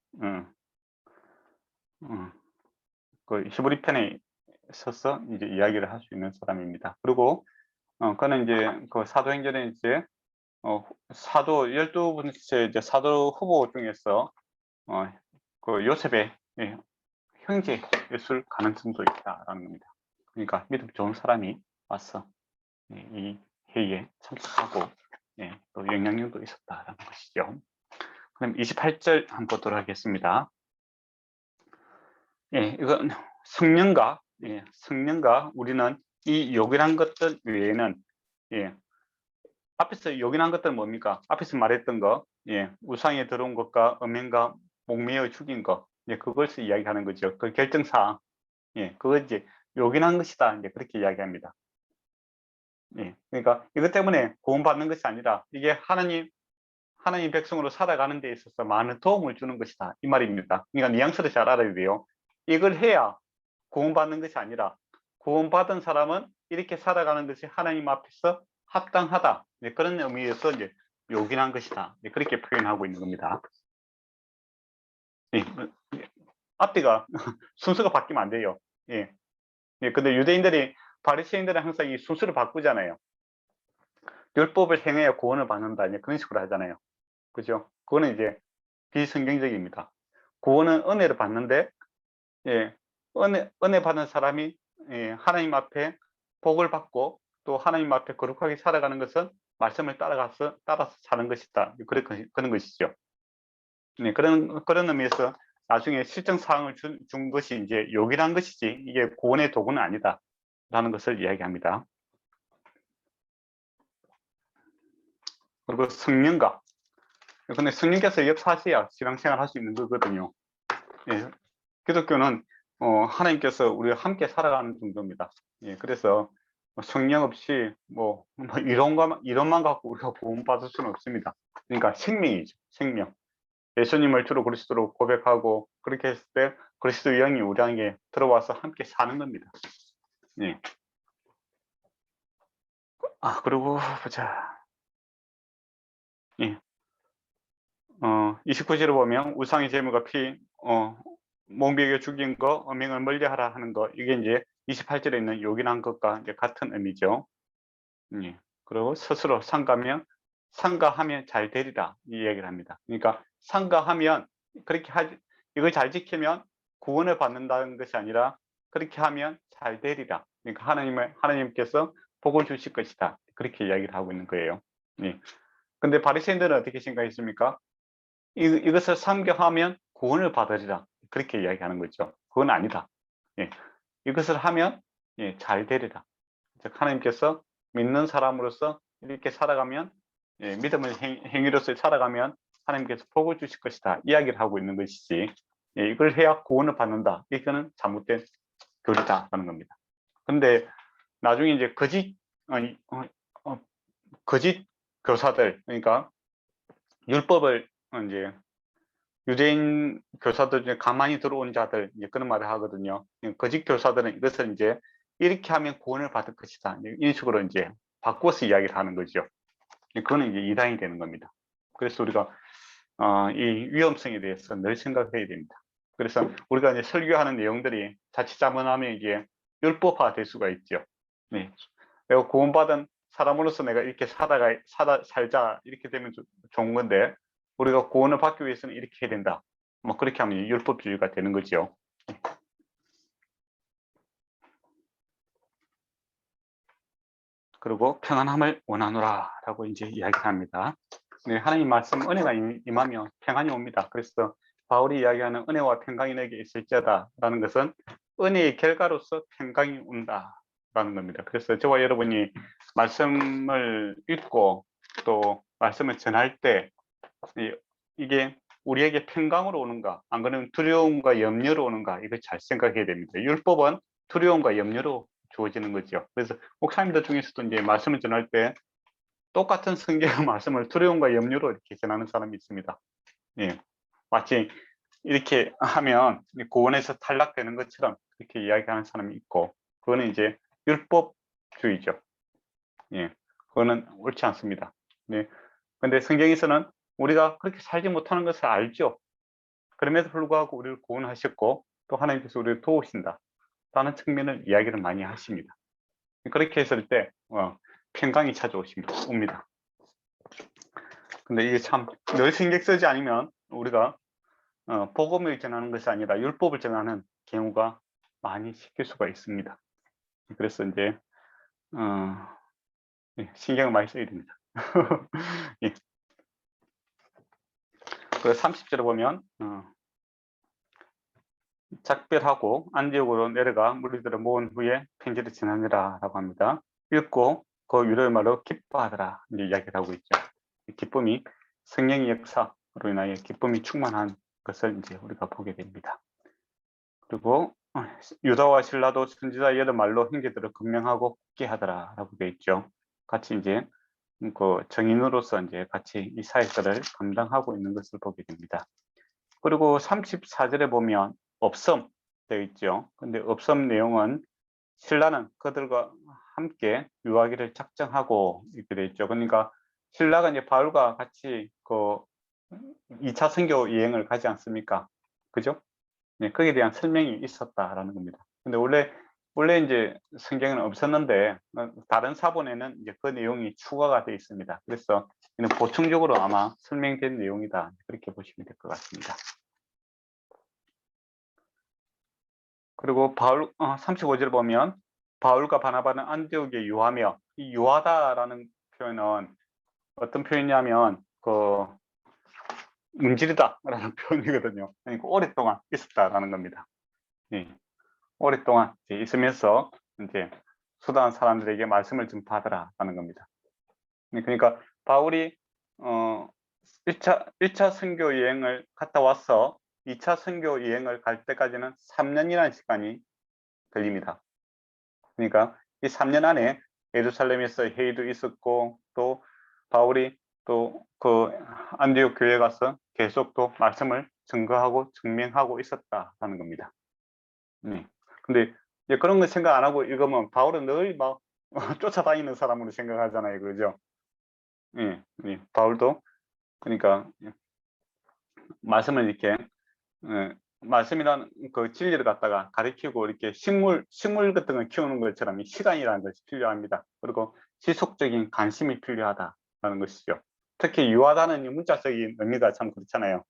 그 히브리 편에 서서 이제 이야기를 할 수 있는 사람입니다. 그리고 그는 이제 그 사도행전에 이제 사도 12번째 이제 사도 후보 중에서 그 요셉의 형제였을 가능성도 있다라는 겁니다. 그러니까 믿음 좋은 사람이 와서 이 회의에 참석하고 또 영향력도 있었다라는 것이죠. 그럼 28절 한번 보도록 하겠습니다. 이건 성령과 우리는 이 요긴한 것들 외에는 앞에서 요긴한 것들은 뭡니까? 앞에서 말했던 거, 우상에 들어온 것과 음행과 목매어 죽인 것, 그것을 이야기하는 거죠. 그 결정사항, 그거 이제 요긴한 것이다. 이제 그렇게 이야기합니다. 그러니까 이것 때문에 구원받는 것이 아니라 이게 하나님 백성으로 살아가는 데 있어서 많은 도움을 주는 것이다. 이 말입니다. 그러니까 뉘앙스를 잘 알아야 돼요. 이걸 해야 구원받는 것이 아니라 구원받은 사람은 이렇게 살아가는 것이 하나님 앞에서 합당하다. 그런 의미에서 이제 요긴한 것이다. 그렇게 표현하고 있는 겁니다. 앞뒤가 순서가 바뀌면 안 돼요. 근데 유대인들이 바리새인들은 항상 이 순서를 바꾸잖아요. 율법을 행해야 구원을 받는다. 그런 식으로 하잖아요. 그죠? 그거는 이제 비성경적입니다. 구원은 은혜를 받는데, 은혜 받는 사람이 하나님 앞에 복을 받고 또 하나님 앞에 거룩하게 살아가는 것은 말씀을 따라서 사는 것이다. 그런 것이죠. 그런 의미에서 나중에 실정 사항을 준 것이 이제 요긴한 것이지 이게 구원의 도구는 아니다라는 것을 이야기합니다. 그리고 성령과, 근데 성령께서 역사하셔야 신앙생활 할 수 있는 거거든요. 기독교는 하나님께서 우리와 함께 살아가는 정도입니다. 그래서 성령 없이 이론만 갖고 우리가 구원받을 수는 없습니다. 그러니까 생명이죠, 생명. 예수님을 주로 그리스도로 고백하고 그렇게 했을 때 그리스도 영이 우리에게 들어와서 함께 사는 겁니다. 그리고 보자. 29절을 보면 우상의 제물과 피, 몸비에게 죽인 거, 음행을 멀리하라 하는 거, 이게 이제 28절에 있는 요긴한 것과 이제 같은 의미죠. 그리고 스스로 상가하면 잘 되리라 이 얘기를 합니다. 그러니까 상가하면 이걸 잘 지키면 구원을 받는다는 것이 아니라 그렇게 하면 잘 되리라. 그러니까 하나님께서 복을 주실 것이다. 그렇게 이야기를 하고 있는 거예요. 근데 바리새인들은 어떻게 생각했습니까? 이것을 상경하면 구원을 받으리라. 그렇게 이야기하는 거죠. 그건 아니다. 이것을 하면 잘 되리라. 즉 하나님께서 믿는 사람으로서 이렇게 살아가면 믿음의 행위로서 살아가면 하나님께서 복을 주실 것이다. 이야기를 하고 있는 것이지 이걸 해야 구원을 받는다. 이거는 잘못된 교리다라는 겁니다. 근데 나중에 이제 거짓 교사들, 그러니까 율법을 이제 유대인 교사들 중에 가만히 들어온 자들, 이제 그런 말을 하거든요. 거짓 교사들은 이것을 이제 이렇게 하면 구원을 받을 것이다. 이런 식으로 이제 바꿔서 이야기를 하는 거죠. 그거는 이제 이단이 되는 겁니다. 그래서 우리가 이 위험성에 대해서 늘 생각해야 됩니다. 그래서 우리가 이제 설교하는 내용들이 자칫 잘못하면 이게 율법화 될 수가 있죠. 내가 구원받은 사람으로서 내가 이렇게 살자 이렇게 되면 좋은 건데 우리가 구원을 받기 위해서는 이렇게 해야 된다. 그렇게 하면 율법주의가 되는 거죠. 그리고 평안함을 원하노라 라고 이제 이야기합니다. 하나님 말씀 은혜가 임하면 평안이 옵니다. 그래서 바울이 이야기하는 은혜와 평강이 내게 있을지어다 라는 것은 은혜의 결과로서 평강이 온다라는 겁니다. 그래서 저와 여러분이 말씀을 읽고 또 말씀을 전할 때 이게 우리에게 평강으로 오는가, 안 그러면 두려움과 염려로 오는가, 이걸 잘 생각해야 됩니다. 율법은 두려움과 염려로 주어지는 거죠. 그래서 목사님들 중에서도 이제 말씀을 전할 때 똑같은 성경 말씀을 두려움과 염려로 이렇게 전하는 사람이 있습니다. 예. 마치 이렇게 하면 구원에서 탈락되는 것처럼 그렇게 이야기하는 사람이 있고, 그거는 이제 율법주의죠. 예. 그거는 옳지 않습니다. 네. 근데 성경에서는 우리가 그렇게 살지 못하는 것을 알죠. 그럼에도 불구하고 우리를 구원하셨고 또 하나님께서 우리를 도우신다 라는 측면을 이야기를 많이 하십니다. 그렇게 했을 때 평강이 찾아옵니다. 근데 이게 참 늘 신경 쓰지 않으면 우리가 복음을 전하는 것이 아니라 율법을 전하는 경우가 많이 생길 수가 있습니다. 그래서 이제 신경을 많이 써야 됩니다. 예. 그 30절에 보면 작별하고 안디옥으로 내려가 무리들을 모은 후에 편지를 전하니라 라고 합니다. 읽고 그 유대어 말로 기뻐하더라 이제 이야기를 하고 있죠. 기쁨이 성령의 역사로 인하여 기쁨이 충만한 것을 이제 우리가 보게 됩니다. 그리고 유다와 신라도 선지자 여러 말로 형제들을 금명하고 굳게 하더라 라고 되어 있죠. 같이 이제 그 정인으로서 이제 같이 이 사역들을 감당하고 있는 것을 보게 됩니다. 그리고 34절에 보면 업섬 되어 있죠. 근데 업섬 내용은 신라는 그들과 함께 유하기를 작정하고 이렇게 되어 있죠. 그러니까 신라가 이제 바울과 같이 그 2차 선교 여행을 가지 않습니까? 그죠? 네, 거기에 대한 설명이 있었다라는 겁니다. 근데 원래 이제 성경은 없었는데 다른 사본에는 이제 그 내용이 추가가 되어 있습니다. 그래서 이는 보충적으로 아마 설명된 내용이다 그렇게 보시면 될 것 같습니다. 그리고 바울 35절 보면 바울과 바나바는 안디옥에 유하며, 이 유하다라는 표현은 어떤 표현이냐면 그 문지르다라는 표현이거든요. 그러니까 오랫동안 있었다라는 겁니다. 예. 오랫동안 있으면서 이제 수다한 사람들에게 말씀을 전파하더라라는 겁니다. 그러니까 바울이 1차 선교 여행을 갔다 와서 2차 선교 여행을 갈 때까지는 3년이라는 시간이 걸립니다. 그러니까 이 3년 안에 예루살렘에서 회의도 있었고 또 바울이 또 그 안디옥 교회에 가서 계속 또 말씀을 증거하고 증명하고 있었다라는 겁니다. 네. 근데 이제 그런 거 생각 안 하고 읽으면 바울은 늘 막 쫓아다니는 사람으로 생각하잖아요, 그죠? 예, 예. 바울도 그러니까 말씀을 이렇게 말씀이란 그 진리를 갖다가 가르치고 이렇게 식물 같은 걸 키우는 것처럼 이 시간이라는 것이 필요합니다. 그리고 지속적인 관심이 필요하다라는 것이죠. 특히 유하다는 이 문자적인 의미가 참 그렇잖아요.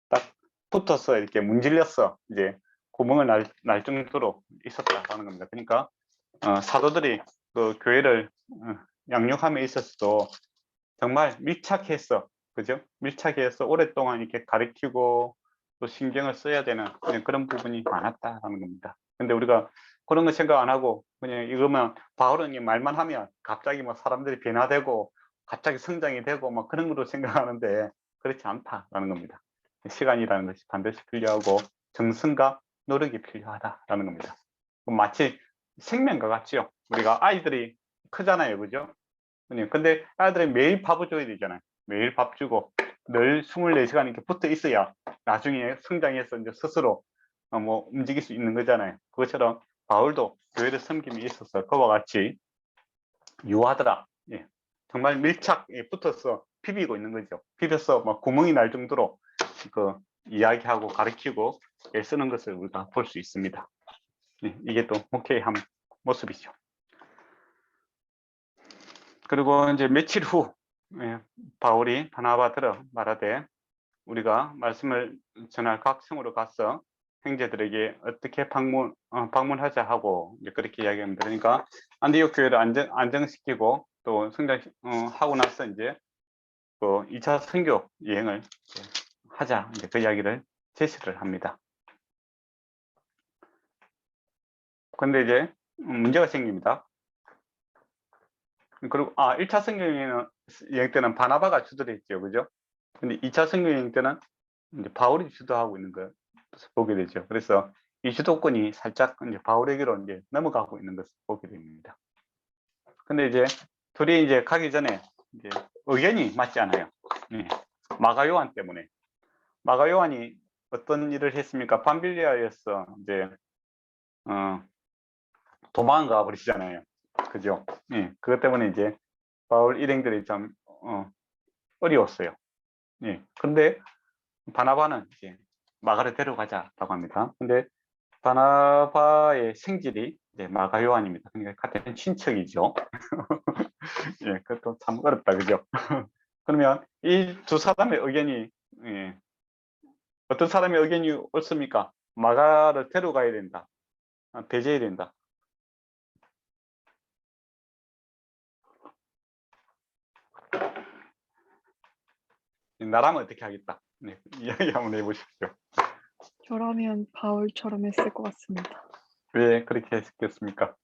딱 붙어서 이렇게 문질렸어 이제 구멍을 날 정도로 있었다라는 겁니다. 그러니까 사도들이 그 교회를 양육함에 있어서도 정말 밀착해서 그죠? 밀착해서 오랫동안 이렇게 가르치고 또 신경을 써야 되는 그런 부분이 많았다라는 겁니다. 근데 우리가 그런 거 생각 안 하고 그냥 이거만 바울은 말만 하면 갑자기 뭐 사람들이 변화되고 갑자기 성장이 되고 막 그런 거로 생각하는데 그렇지 않다라는 겁니다. 시간이라는 것이 반드시 필요하고 정성과 노력이 필요하다라는 겁니다. 마치 생명과 같지요. 우리가 아이들이 크잖아요, 그죠? 근데 아이들이 매일 밥을 줘야 되잖아요. 매일 밥 주고 늘 24시간 이렇게 붙어 있어야 나중에 성장해서 이제 스스로 뭐 움직일 수 있는 거잖아요. 그것처럼 바울도 교회를 섬김이 있어서 그와 같이 유하더라. 예. 정말 밀착 붙어서 비비고 있는 거죠. 비벼서 막 구멍이 날 정도로 그 이야기하고 가르치고 애쓰는 것을 우리가 볼 수 있습니다. 예. 이게 또 목회의 한 모습이죠. 그리고 이제 며칠 후 바울이 바나바들어 말하되 우리가 말씀을 전할 각 성으로 가서 형제들에게 어떻게 방문하자 하고 이제 그렇게 이야기합니다. 그러니까 안디옥 교회를 안정시키고 또 성장하고 나서 이제 그 2차 선교 여행을 하자 이제 그 이야기를 제시를 합니다. 근데 이제 문제가 생깁니다. 그리고 1차 성경여행 때는 바나바가 주도했죠, 그죠? 근데 2차 성경여행 때는 이제 바울이 주도하고 있는 걸 보게 되죠. 그래서 이 주도권이 살짝 이제 바울에게로 이제 넘어가고 있는 것을 보게 됩니다. 근데 이제 둘이 이제 가기 전에 이제 의견이 맞지 않아요. 네. 마가 요한 때문에. 마가 요한이 어떤 일을 했습니까? 밤빌리아에서 이제 도망가 버리잖아요. 그죠? 예. 그것 때문에 이제 바울 일행들이 좀 어려웠어요. 예. 근데 바나바는 이제 마가를 데려가자라고 합니다. 근데 바나바의 생질이 이제 마가 요한입니다. 그러니까 같은 친척이죠. 예, 그것도 참 어렵다, 그죠? 그러면 이 두 사람의 의견이, 예, 어떤 사람의 의견이 옳습니까? 마가를 데려가야 된다. 배제해야 된다. 나라면 어떻게 하겠다. 네, 이야기 한번 해보십시오. 저라면 바울처럼 했을 것 같습니다. 왜 그렇게 했겠습니까?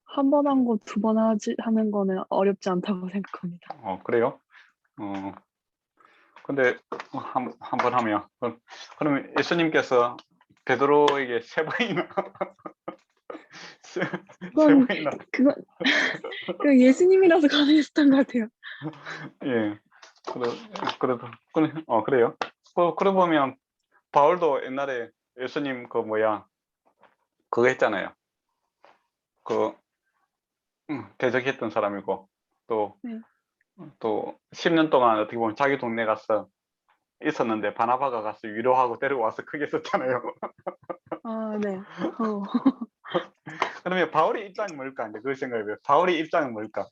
한 번 한 거 두 번 하는 거는 어렵지 않다고 생각합니다. 그래요? 근데 한 번 하면 그러면 예수님께서 베드로에게 세 번이나 세 그건 번이나 그 예수님이라서 가능했던 것 같아요. 예 그래도 그래요. 그러고 보면 바울도 옛날에 예수님 그거 했잖아요. 그 대적했던 사람이고 또 네. 10년 동안 어떻게 보면 자기 동네 가서 있었는데 바나바가 가서 위로하고 데려와서 크게 썼잖아요. 아, 네. 그러면 바울의 입장은 뭘까? 이제 그 생각해요. 바울의 입장은 뭘까?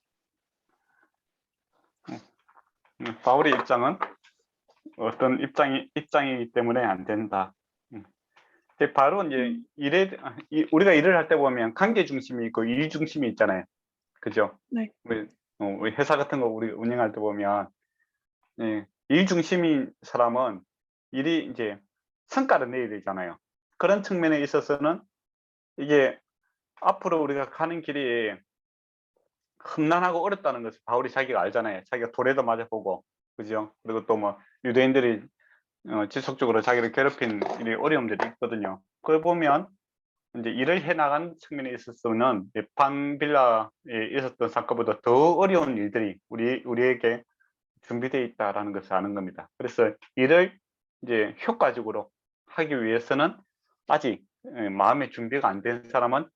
바울의 입장은 어떤 입장이기 때문에 안 된다. 근데 바로 이제 우리가 일을 할 때 보면 관계 중심이 있고 일 중심이 있잖아요. 그죠? 네. 우리 회사 같은 거 우리 운영할 때 보면 일 중심인 사람은 일이 이제 성과를 내야 되잖아요. 그런 측면에 있어서는 이게 앞으로 우리가 가는 길이 험난하고 어렵다는 것을 바울이 자기가 알잖아요. 자기가 돌에도 맞아보고, 그죠? 그리고 또 뭐 유대인들이 지속적으로 자기를 괴롭힌 이 어려움들이 있거든요. 그걸 보면 이제 일을 해 나가는 측면에 있어서는 판빌라에 있었던 사건보다 더 어려운 일들이 우리에게 준비되어 있다라는 것을 아는 겁니다. 그래서 일을 이제 효과적으로 하기 위해서는 아직 마음의 준비가 안 된 사람은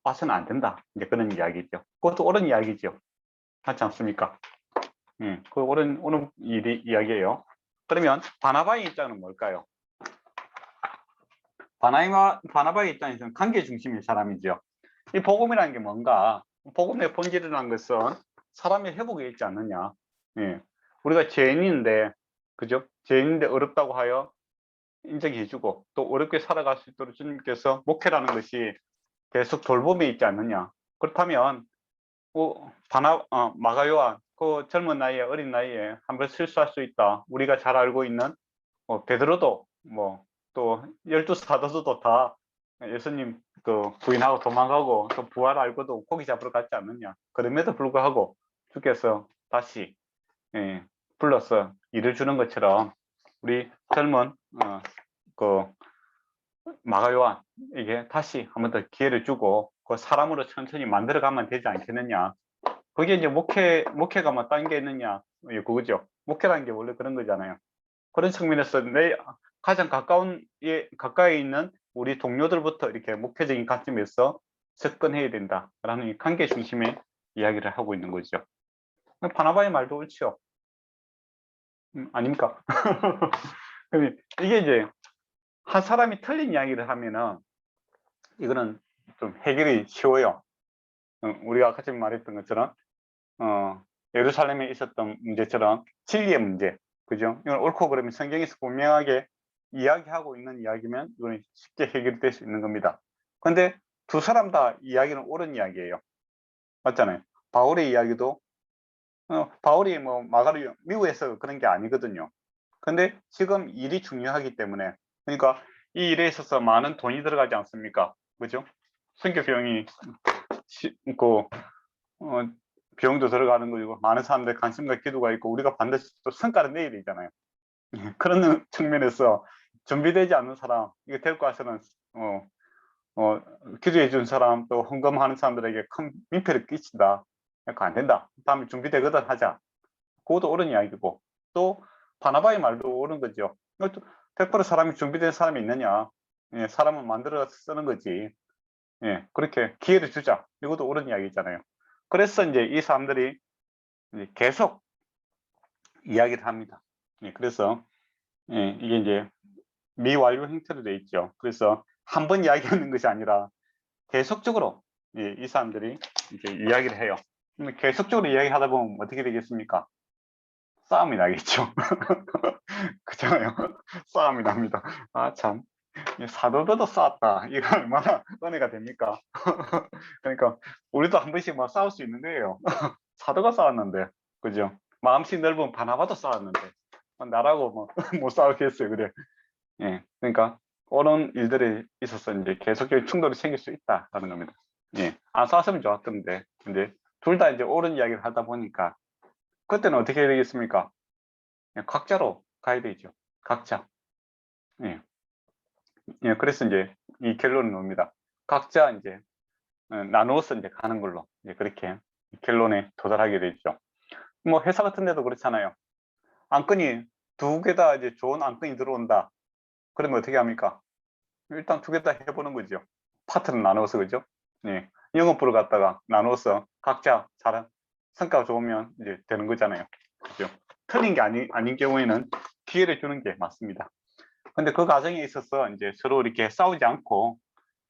와서는 안 된다. 이제 그런 이야기죠. 그것도 옳은 이야기죠. 맞지 않습니까? 그 옳은 이야기예요. 그러면 바나바의 입장은 뭘까요? 바나바의 입장에서는 관계 중심의 사람이죠. 이 복음이라는 게 뭔가? 복음의 본질이라는 것은 사람의 회복에 있지 않느냐. 우리가 죄인인데, 그죠? 죄인인데 어렵다고 하여 인정해주고 또 어렵게 살아갈 수 있도록 주님께서 목회라는 것이 계속 돌봄에 있지 않느냐. 그렇다면 마가요한 그 젊은 나이에 어린 나이에 한번 실수할 수 있다. 우리가 잘 알고 있는 베드로도 또 12사도도 다 예수님 부인하고 도망가고 또 부활 알고도 고기 잡으러 갔지 않느냐. 그럼에도 불구하고 주께서 다시 불러서 일을 주는 것처럼 우리 젊은 마가요한에게 다시 한 번 더 기회를 주고 그 사람으로 천천히 만들어 가면 되지 않겠느냐. 그게 이제 목회가 뭐 딴 게 있느냐. 그거죠. 목회라는 게 원래 그런 거잖아요. 그런 측면에서 내 가장 가까이 있는 우리 동료들부터 이렇게 목회적인 관점에서 접근해야 된다라는 이 관계 중심의 이야기를 하고 있는 거죠. 바나바의 말도 옳죠. 아닙니까? 이게 이제 한 사람이 틀린 이야기를 하면은 이거는 좀 해결이 쉬워요. 우리가 아까 전에 말했던 것처럼 예루살렘에 있었던 문제처럼 진리의 문제, 그죠? 이건 옳고 그름이 성경에서 분명하게 이야기하고 있는 이야기면 이거는 쉽게 해결될 수 있는 겁니다. 근데 두 사람 다 이야기는 옳은 이야기예요. 맞잖아요. 바울의 이야기도 바울이 마가를 미워해서 그런 게 아니거든요. 근데 지금 일이 중요하기 때문에, 그러니까 이 일에 있어서 많은 돈이 들어가지 않습니까? 그죠? 선교 비용이 있고 비용도 들어가는 거고 많은 사람들의 관심과 기도가 있고 우리가 반드시 또 성과를 내야 되잖아요. 그런 측면에서 준비되지 않는 사람 이거 데리고 와서는 기도해 준 사람 또 헌금하는 사람들에게 큰 민폐를 끼친다. 그거 안 된다. 다음에 준비되거든 하자. 그것도 옳은 이야기고 또 바나바의 말도 옳은 거죠. 100% 사람이 준비된 사람이 있느냐? 예, 사람은 만들어서 쓰는 거지. 예, 그렇게 기회를 주자. 이것도 옳은 이야기잖아요. 그래서 이제 이 사람들이 이제 계속 이야기를 합니다. 예, 그래서 예, 이게 이제 미완료 형태로 되어 있죠. 그래서 한 번 이야기하는 것이 아니라 계속적으로 예, 이 사람들이 이제 이야기를 해요. 계속적으로 이야기하다 보면 어떻게 되겠습니까? 싸움이 나겠죠. 그렇잖아요. 싸움이 납니다. 아, 참. 사도들도 싸웠다. 이거 얼마나 은혜가 됩니까? 그러니까 우리도 한 번씩 막 싸울 수 있는 거예요. 사도가 싸웠는데, 그죠? 마음씨 넓은 바나바도 싸웠는데, 나라고 뭐 못 싸우겠어요, 그래. 예, 그러니까 그런 일들이 있어서 이제 계속적인 충돌이 생길 수 있다라는 겁니다. 예, 안 싸웠으면 좋았던데, 근데 둘 다 이제 옳은 이야기를 하다 보니까 그때는 어떻게 해야 되겠습니까? 각자로 가야 되죠. 각자. 예. 예, 그래서 이제 이 결론을 놉니다. 각자 이제 나누어서 이제 가는 걸로 이제 그렇게 결론에 도달하게 되죠. 뭐 회사 같은 데도 그렇잖아요. 안건이 두 개 다 이제 좋은 안건이 들어온다. 그러면 어떻게 합니까? 일단 두 개 다 해보는 거죠. 파트를 나누어서 그죠? 예. 영업부를 갖다가 나누어서 각자 잘한 성과가 좋으면 이제 되는 거잖아요. 그죠? 틀린 게 아닌 경우에는 기회를 주는 게 맞습니다. 근데 그 과정에 있어서 이제 서로 이렇게 싸우지 않고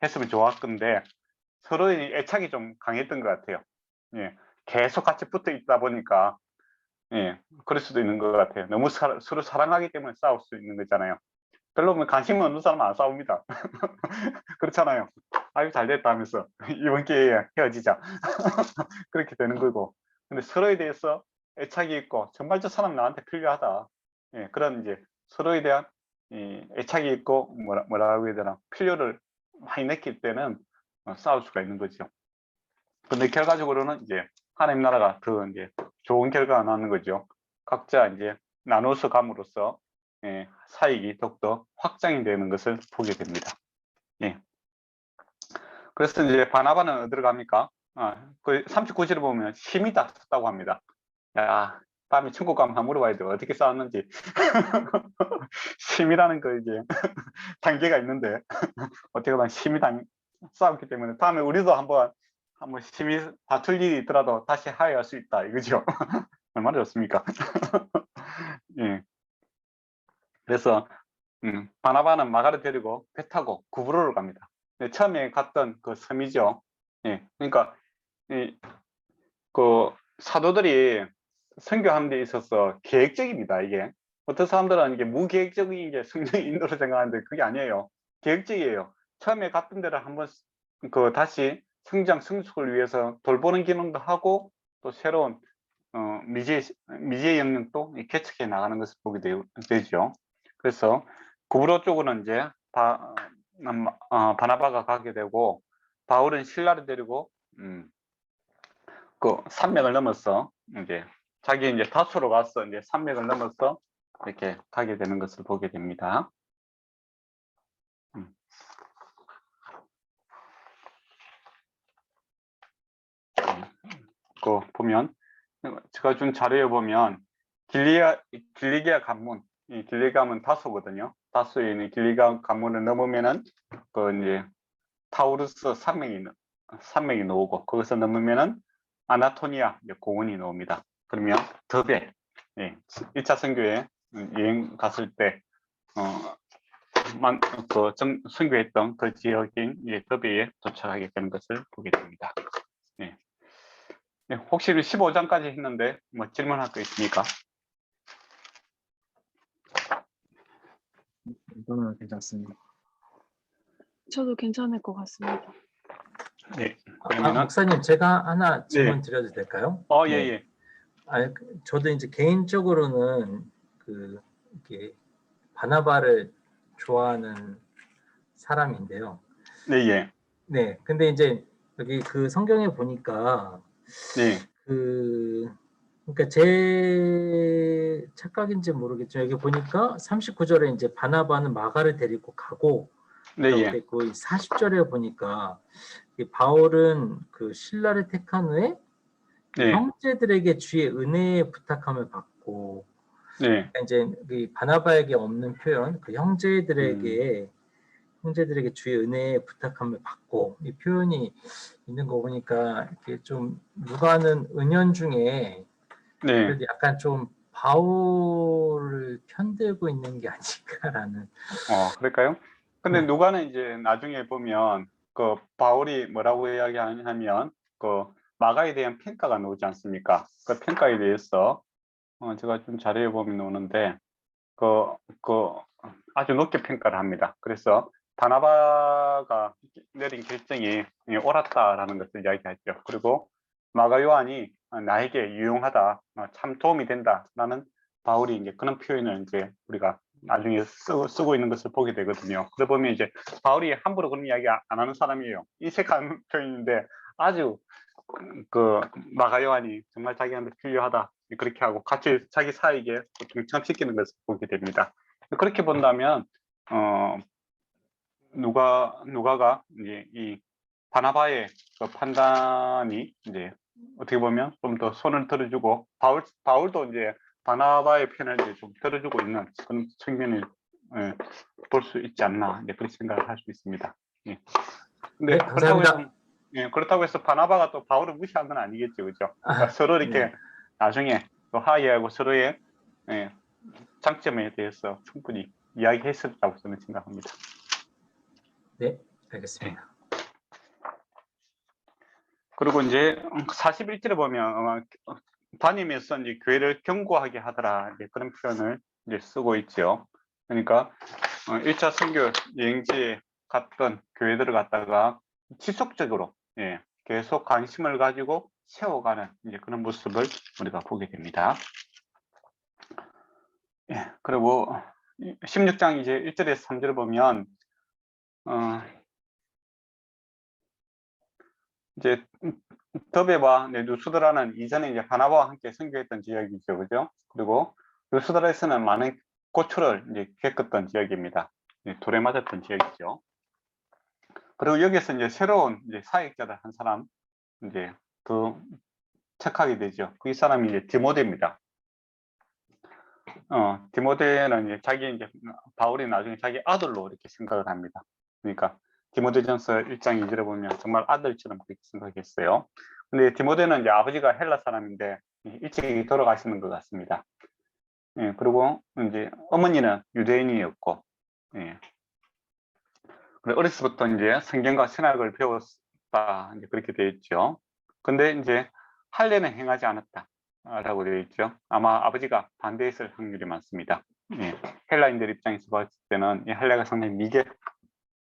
했으면 좋았건데 서로의 애착이 좀 강했던 것 같아요. 예. 계속 같이 붙어 있다 보니까 예, 그럴 수도 있는 것 같아요. 너무 서로 사랑하기 때문에 싸울 수 있는 거잖아요. 별로 관심 없는 사람은 안 싸웁니다. 그렇잖아요. 아유, 잘 됐다 하면서 이번 기회에 헤어지자. 그렇게 되는 거고. 근데 서로에 대해서 애착이 있고 정말 저 사람 나한테 필요하다. 예, 그런 이제 서로에 대한 애착이 있고 뭐라고 해야 되나 필요를 많이 느낄 때는 싸울 수가 있는 거죠. 근데 결과적으로는 이제 하나님 나라가 더 이제 좋은 결과가 나는 거죠. 각자 이제 나눠서 감으로써 사익이 더욱더 확장이 되는 것을 보게 됩니다. 예. 그래서 이제 바나바는 어디로 갑니까? 그 39절을 보면 힘이 다퉜다고 합니다. 야, 다음에 천국 가면 한번 물어봐야 돼. 어떻게 싸웠는지. 심이라는 거 이제 단계가 있는데 어떻게 보면 심이 싸웠기 때문에 다음에 우리도 한번 심이 다툴 일이 있더라도 다시 화해할 수 있다 이거죠. 얼마나 좋습니까? 예. 그래서 바나바는 마가를 데리고 배 타고 구브로를 갑니다. 처음에 갔던 그 섬이죠. 예. 그러니까 그 사도들이 선교하는 데 있어서 계획적입니다. 이게 어떤 사람들은 이게 무계획적인 게 성령 인도를 생각하는데 그게 아니에요. 계획적이에요. 처음에 갔던 데를 한번 다시 성장 성숙을 위해서 돌보는 기능도 하고 또 새로운 미지의 영역도 개척해 나가는 것을 보게 되죠. 그래서 구브로 쪽으로는 이제 바나바가 가게 되고 바울은 신라를 데리고 그 산맥을 넘어서 이제 자기 이제 다소로 가서 이제 산맥을 넘어서 이렇게 가게 되는 것을 보게 됩니다. 그 보면 제가 준 자료에 보면 길리기아 관문, 이 길리기아는 다소거든요. 다소에 있는 길리기아 관문을 넘으면은 그 이제 타우루스 산맥이 나오고 거기서 넘으면은 아나토니아 공원이 나옵니다. 그러면 더베, 1차 선교에 여행 갔을 때 선교했던 그 지역인 더베에 도착하게 되는 것을 보게 됩니다. 예. 혹시 15장까지 했는데 뭐 질문할 거 있습니까? 이거는 괜찮습니다. 저도 괜찮을 것 같습니다. 네. 그러면은 목사님 제가 하나 질문 네. 드려도 될까요? 예, 네. 예. 저도 이제 개인적으로는 이렇게 바나바를 좋아하는 사람인데요. 네, 예. 네. 근데 이제 여기 그 성경에 보니까 네, 그러니까 제 착각인지 모르겠지만 여기 보니까 39절에 이제 바나바는 마가를 데리고 가고 네, 라고 예, 돼 있고 40절에 보니까 이 바울은 그 신라를 택한 후에 이 네, 형제들에게 주의 은혜에 부탁함을 받고 네, 이제 이 바나바에게 없는 표현 그 음, 형제들에게 주의 은혜에 부탁함을 받고 이 표현이 있는 거 보니까 이렇게 좀 누가는 은연 중에 네. 그래도 약간 좀 바울을 편들고 있는 게 아닐까라는. 그럴까요? 근데 네. 누가는 이제 나중에 보면 그 바울이 뭐라고 이야기하냐면 그 마가에 대한 평가가 나오지 않습니까? 그 평가에 대해서 제가 좀 자료에 보면 나오는데 그, 그 아주 높게 평가를 합니다. 그래서 바나바가 내린 결정이 옳았다라는 것을 이야기하죠. 그리고 마가 요한이 나에게 유용하다, 참 도움이 된다라는 바울이 이제 그런 표현을 이제 우리가 나중에 쓰고 있는 것을 보게 되거든요. 그러다 보면 이제 바울이 함부로 그런 이야기 안 하는 사람이에요. 인색한 표현인데 아주 그 마가 요한이 정말 자기한테 필요하다 그렇게 하고 같이 자기 사에게 동참시키는 것을 보게 됩니다. 그렇게 본다면 누가가 이제 이 바나바의 그 판단이 이제 어떻게 보면 좀 더 손을 들어주고 바울도 이제 바나바의 편을 이제 좀 들어주고 있는 그런 측면을 볼 수 있지 않나 이제 그렇게 생각을 할 수 있습니다. 예. 근데 네, 감사합니다. 그렇다고 해서 바나바가 또 바울을 무시한 건 아니겠죠, 그죠? 그러니까 서로 이렇게 네, 나중에 또 화해하고 서로의 예, 장점에 대해서 충분히 이야기했었다고 저는 생각합니다. 네, 예. 알겠습니다. 그리고 이제 41절에 보면 다니면서 이제 교회를 견고하게 하더라 이제 그런 표현을 이제 쓰고 있죠. 그러니까 1차 선교 여행지에 갔던 교회들을 갖다가 지속적으로 계속 관심을 가지고 세워가는 이제 그런 모습을 우리가 보게 됩니다. 예, 그리고 16장 이제 1절에서 3절을 보면 이제 더베와 누스드라는 이전에 이제 바나바와 함께 선교했던 지역이죠, 그죠? 그리고 누스드라에서는 많은 고초를 이제 겪었던 지역입니다. 돌에 맞았던 지역이죠. 그리고 여기서 이제 새로운 이제 사역자를 한 사람 이제 더 책하게 되죠. 그 이 사람이 이제 디모데입니다. 디모데는 이제 바울이 나중에 자기 아들로 이렇게 생각을 합니다. 그러니까 디모데전서 1장 2절에 보면 정말 아들처럼 그렇게 생각했어요. 근데 디모데는 이제 아버지가 헬라 사람인데 일찍 돌아가시는 것 같습니다. 예, 그리고 이제 어머니는 유대인이었고, 예. 그래 어렸을부터 이제 성경과 신학을 배웠다 이제 그렇게 되어 있죠. 근데 이제 할례는 행하지 않았다라고 되어 있죠. 아마 아버지가 반대했을 확률이 많습니다. 예. 헬라인들 입장에서 봤을 때는 이 할례가 상당히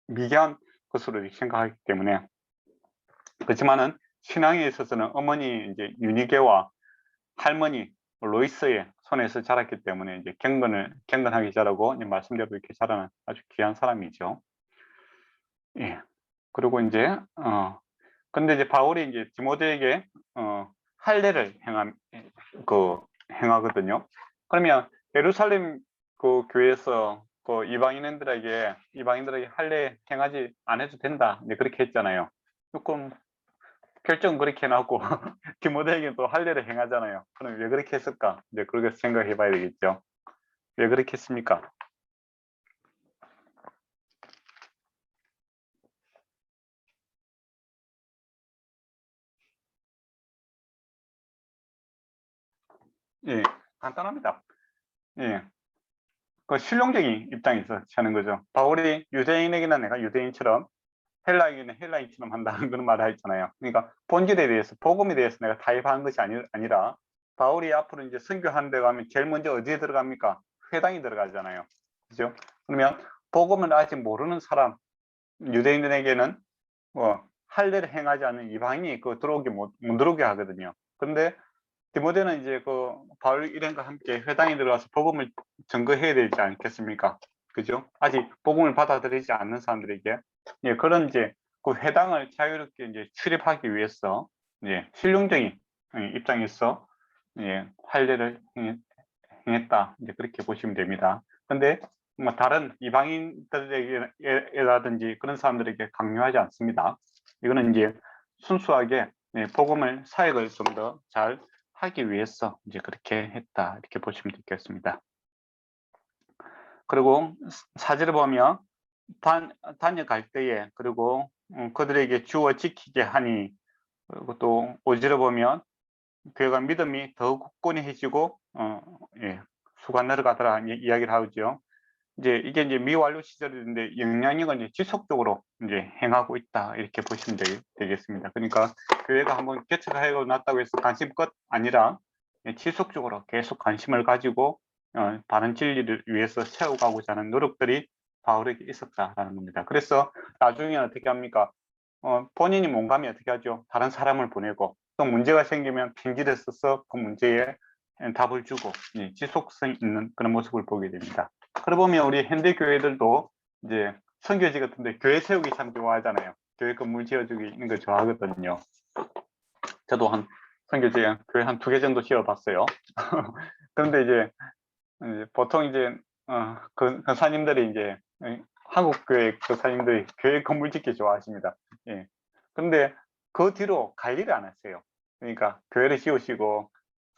미개한 것으로 생각하기 때문에 그렇지만은 신앙에 있어서는 어머니 이제 유니게와 할머니 로이스의 손에서 자랐기 때문에 이제 경건하게 자라고 말씀대로 이렇게 자라는 아주 귀한 사람이죠. 예. 그리고 이제 근데 이제 바울이 이제 디모데에게 할례를 행하거든요. 그러면 예루살렘 그 교회에서 그 이방인들에게 할례 행하지 안 해도 된다. 이제 그렇게 했잖아요. 조금 결정 그렇게 해놨고 디모데에게 또 할례를 행하잖아요. 그럼 왜 그렇게 했을까? 이제 그렇게 생각해 봐야 되겠죠. 왜 그렇게 했습니까? 예, 간단합니다. 예. 그 실용적인 입장에서 하는 거죠. 바울이 유대인에게는 내가 유대인처럼 헬라에게는 헬라인처럼 한다는 그런 말을 했잖아요. 그러니까 본질에 대해서 복음에 대해서 내가 타협하는 것이 아니라 바울이 앞으로 이제 선교하는 데 가면 제일 먼저 어디에 들어갑니까? 회당이 들어가잖아요. 그죠? 그러면 복음을 아직 모르는 사람 유대인들에게는 할례를 행하지 않는 이방인이 그 못 들어오게 하거든요. 그런데 디모데는 이제 그 바울 일행과 함께 회당에 들어가서 복음을 증거해야 되지 않겠습니까? 그죠? 아직 복음을 받아들이지 않는 사람들에게 그런 이제 그 회당을 자유롭게 이제 출입하기 위해서 이제 신령적인 입장에서 할례를 행했다. 이제 그렇게 보시면 됩니다. 근데 뭐 다른 이방인들에게라든지 그런 사람들에게 강요하지 않습니다. 이거는 이제 순수하게 복음을 사역을 좀 더 잘 하기 위해서 이제 그렇게 했다. 이렇게 보시면 되겠습니다. 그리고 사절을 보면 다녀갈 때에 그리고 그들에게 주어 지키게 하니, 그리고 또 5절을 보면 교회가 믿음이 더욱 굳건해지고 수가 늘어가더라 이야기를 하죠. 이게 이제 미완료 시절인데 영향력을 이제 지속적으로 이제 행하고 있다 이렇게 보시면 되겠습니다. 그러니까 교회가 한번 개척하고 났다고 해서 관심 끝 아니라 지속적으로 계속 관심을 가지고 바른 진리를 위해서 세워가고자 하는 노력들이 바울에게 있었다라는 겁니다. 그래서 나중에 어떻게 합니까? 본인이 몸감이 어떻게 하죠? 다른 사람을 보내고 또 문제가 생기면 편지를 써서 그 문제에 답을 주고 지속성 있는 그런 모습을 보게 됩니다. 그러고 보면 우리 현대 교회들도 이제 선교지 같은데 교회 세우기 참 좋아하잖아요. 교회 건물 지어주기 있는 거 좋아하거든요. 저도 한 선교지에 교회 한 2개 정도 지어봤어요. 그런데 이제 보통 이제 그 사님들이 이제 한국 교회 그 사님들이 교회 건물 짓기 좋아하십니다. 예. 그런데 그 뒤로 관리를 안 했어요. 그러니까 교회를 지으시고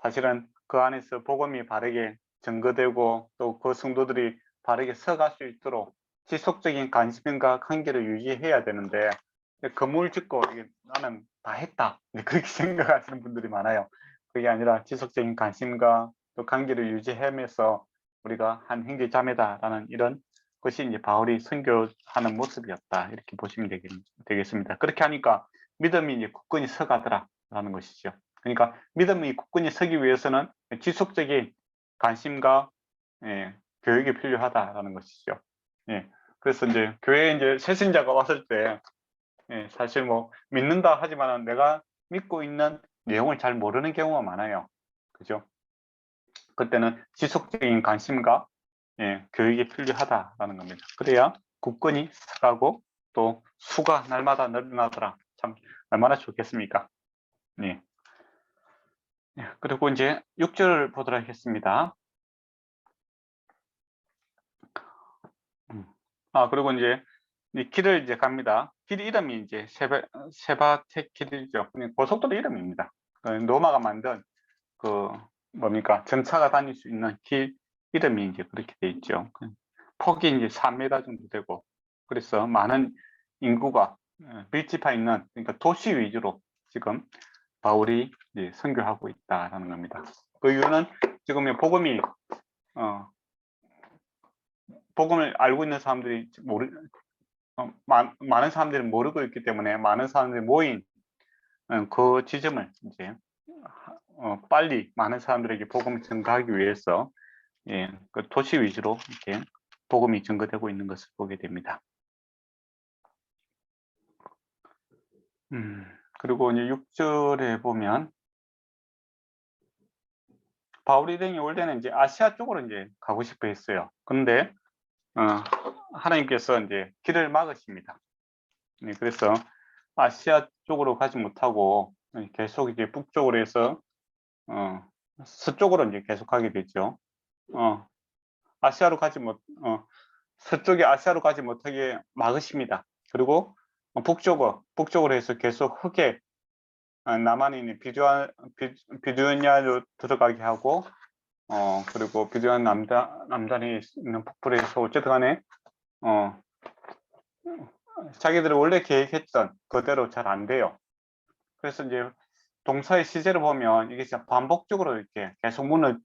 사실은 그 안에서 복음이 바르게 전거되고 또 그 성도들이 바르게 서갈 수 있도록 지속적인 관심과 관계를 유지해야 되는데 건물 짓고 나는 다 했다 그렇게 생각하시는 분들이 많아요. 그게 아니라 지속적인 관심과 또 관계를 유지하면서 우리가 한 형제 자매다라는 이런 것이 이제 바울이 선교하는 모습이었다 이렇게 보시면 되겠습니다. 그렇게 하니까 믿음이 이제 굳건히 서가더라라는 것이죠. 그러니까 믿음이 굳건히 서기 위해서는 지속적인 관심과 교육이 필요하다라는 것이죠. 그래서 이제 교회에 이제 새신자가 왔을 때 사실 뭐 믿는다 하지만 내가 믿고 있는 내용을 잘 모르는 경우가 많아요. 그죠? 그때는 지속적인 관심과 교육이 필요하다라는 겁니다. 그래야 굳건히 서가고 또 수가 날마다 늘어나더라. 참 얼마나 좋겠습니까? 네. 그리고 이제 6절을 보도록 하겠습니다. 그리고 이제 이 길을 이제 갑니다. 길 이름이 이제 세바텍 길이죠. 고속도로 이름입니다. 로마가 만든 그 뭡니까 전차가 다닐 수 있는 길 이름이 이제 그렇게 돼 있죠. 폭이 이제 3m 정도 되고 그래서 많은 인구가 밀집해 있는 그러니까 도시 위주로 지금 바울이 이제 선교하고 있다라는 겁니다. 그 이유는 지금 복음을 알고 있는 사람들이 많은 사람들이 모르고 있기 때문에 많은 사람들이 모인 그 지점을 이제 빨리 많은 사람들에게 복음을 전가하기 위해서 그 도시 위주로 이렇게 복음이 전거되고 있는 것을 보게 됩니다. 그리고 이제 6절에 보면 바울이 등이 올 때는 이제 아시아 쪽으로 이제 가고 싶어 했어요. 그런데 하나님께서 이제 길을 막으십니다. 그래서 아시아 쪽으로 가지 못하고 계속 이제 북쪽으로 해서 서쪽으로 이제 계속 가게 되죠. 서쪽에 아시아로 가지 못하게 막으십니다. 그리고 북쪽으로 해서 계속 흑해 남한에 있는 비두니아로 들어가게 하고 그리고 비두니아 남단에 있는 북부에서 어쨌든 간에 자기들이 원래 계획했던 그대로 잘 안 돼요. 그래서 이제 동사의 시제를 보면 이게 진짜 반복적으로 이렇게 계속 문을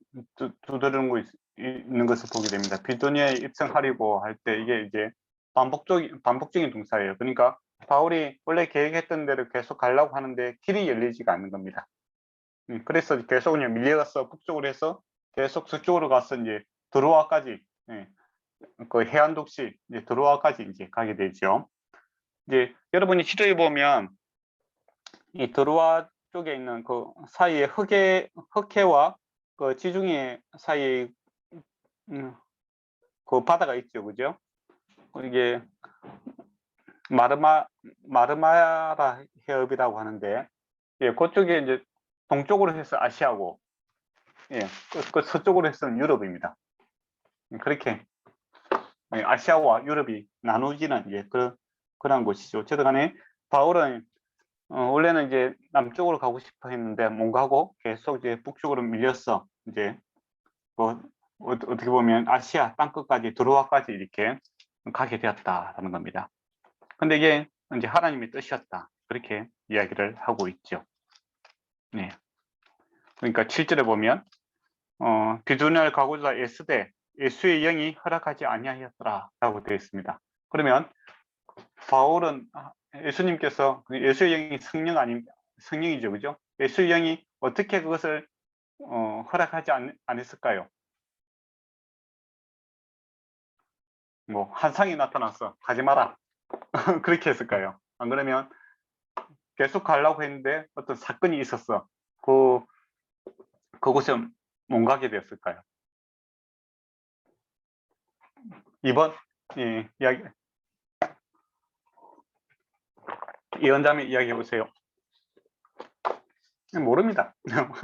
두드리는 있는 것을 보게 됩니다. 비두니아에 입성하려고 할 때 이게 이제 반복적인 동사예요. 그러니까 바울이 원래 계획했던 대로 계속 가려고 하는데 길이 열리지가 않는 겁니다. 그래서 계속 그냥 밀려가서 북쪽으로 해서 계속 서쪽으로 가서 이제 드로아까지 그 해안 독시 이제 드로아까지 이제 가게 되죠. 이제 여러분이 시도해 보면 이 드로아 쪽에 있는 그 사이에 흑해와 그 지중해 사이에 그 바다가 있죠, 그죠? 이게 마르마라 해협이라고 하는데, 예, 그쪽에 이제 동쪽으로 해서 아시아고, 예, 그 서쪽으로 해서는 유럽입니다. 그렇게 아시아와 유럽이 나누지는 이제 그런 곳이죠. 어쨌든 간에 바울은 원래는 이제 남쪽으로 가고 싶어 했는데 못 가고 계속 이제 북쪽으로 밀렸어. 이제 뭐 어떻게 보면 아시아 땅끝까지 드로아까지 이렇게 가게 되었다라는 겁니다. 근데 이게 이제 하나님의 뜻이었다. 그렇게 이야기를 하고 있죠. 네. 그러니까 7절에 보면 비두니아를 가고자 애쓰되 예수의 영이 허락하지 아니하였더라라고 되어 있습니다. 그러면 바울은 예수님께서 예수의 영이 성령 아닙니까? 성령이죠, 그죠? 예수의 영이 어떻게 그것을 허락하지 않았을까요? 뭐 환상이 나타났어, 가지 마라. 그렇게 했을까요? 안 그러면 계속 가려고 했는데 어떤 사건이 있었어. 그곳에 못 가게 됐을까요? 2번 이야기 이원자매 이야기해 보세요. 모릅니다.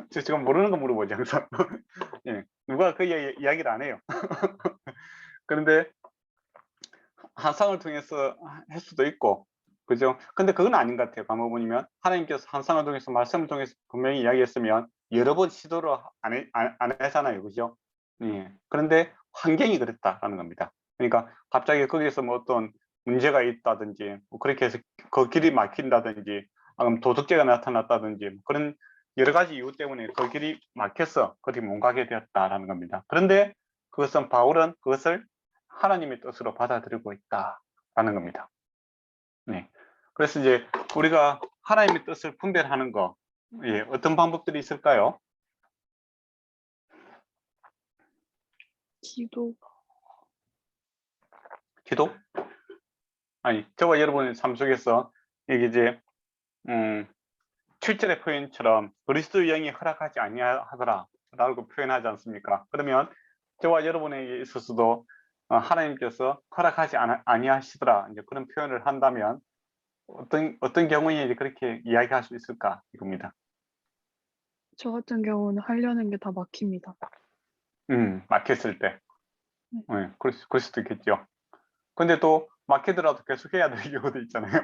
지금 모르는 거 물어보죠. 항상. 예, 누가 그 이야기를 안 해요. 그런데 환상을 통해서 할 수도 있고, 그죠? 근데 그건 아닌 것 같아요. 가만 보면 하나님께서 환상을 통해서 말씀을 통해서 분명히 이야기했으면 여러 번 시도를 안 하잖아요, 그죠? 예. 그런데 환경이 그랬다라는 겁니다. 그러니까 갑자기 거기서 뭐 어떤 문제가 있다든지, 뭐 그렇게 해서 그 길이 막힌다든지, 아니면 도둑죄가 나타났다든지, 뭐 그런 여러 가지 이유 때문에 그 길이 막혀서 거기 못 가게 되었다라는 겁니다. 그런데 바울은 그것을 하나님의 뜻으로 받아들이고 있다라는 겁니다. 네. 그래서 이제 우리가 하나님의 뜻을 분별하는 거, 예, 어떤 방법들이 있을까요? 기도. 기도? 아니, 저와 여러분의 삶 속에서 이게 이제 7절의 표현처럼 그리스도의 영이 허락하지 아니하더라 라고 표현하지 않습니까? 그러면 저와 여러분에게 있어서도 하나님께서 허락하지 아니하시더라 이제 그런 표현을 한다면 어떤 경우에 그렇게 이야기할 수 있을까 이겁니다. 저 같은 경우는 하려는 게 다 막힙니다. 막혔을 때. 네. 네, 그럴 수도 있겠죠. 근데 또 막히더라도 계속 해야 될 경우도 있잖아요.